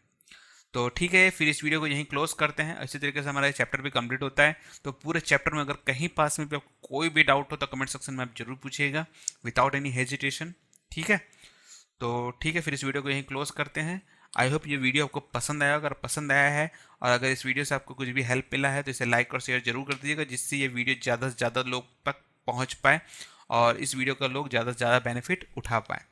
तो ठीक है, फिर इस वीडियो को यहीं क्लोज करते हैं। इसी तरीके से हमारा चैप्टर भी कंप्लीट होता है। तो पूरे चैप्टर में अगर कहीं पास में भी आपको कोई भी डाउट हो तो कमेंट सेक्शन में आप जरूर पूछिएगा, विदाउट एनी हेजिटेशन। ठीक है, तो ठीक है, फिर इस वीडियो को यहीं क्लोज करते हैं। आई होप ये वीडियो आपको पसंद आया। अगर पसंद आया है और अगर इस वीडियो से आपको कुछ भी हेल्प मिला है तो इसे लाइक और शेयर जरूर कर दीजिएगा, जिससे ये वीडियो ज़्यादा से ज़्यादा लोग तक पहुंच पाए और इस वीडियो का लोग ज़्यादा से ज़्यादा बेनिफिट उठा पाए।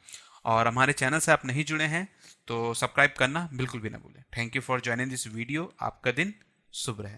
और हमारे चैनल से आप नहीं जुड़े हैं तो सब्सक्राइब करना बिल्कुल भी ना भूलें। Thank you for joining this video. आपका दिन शुभ रहे।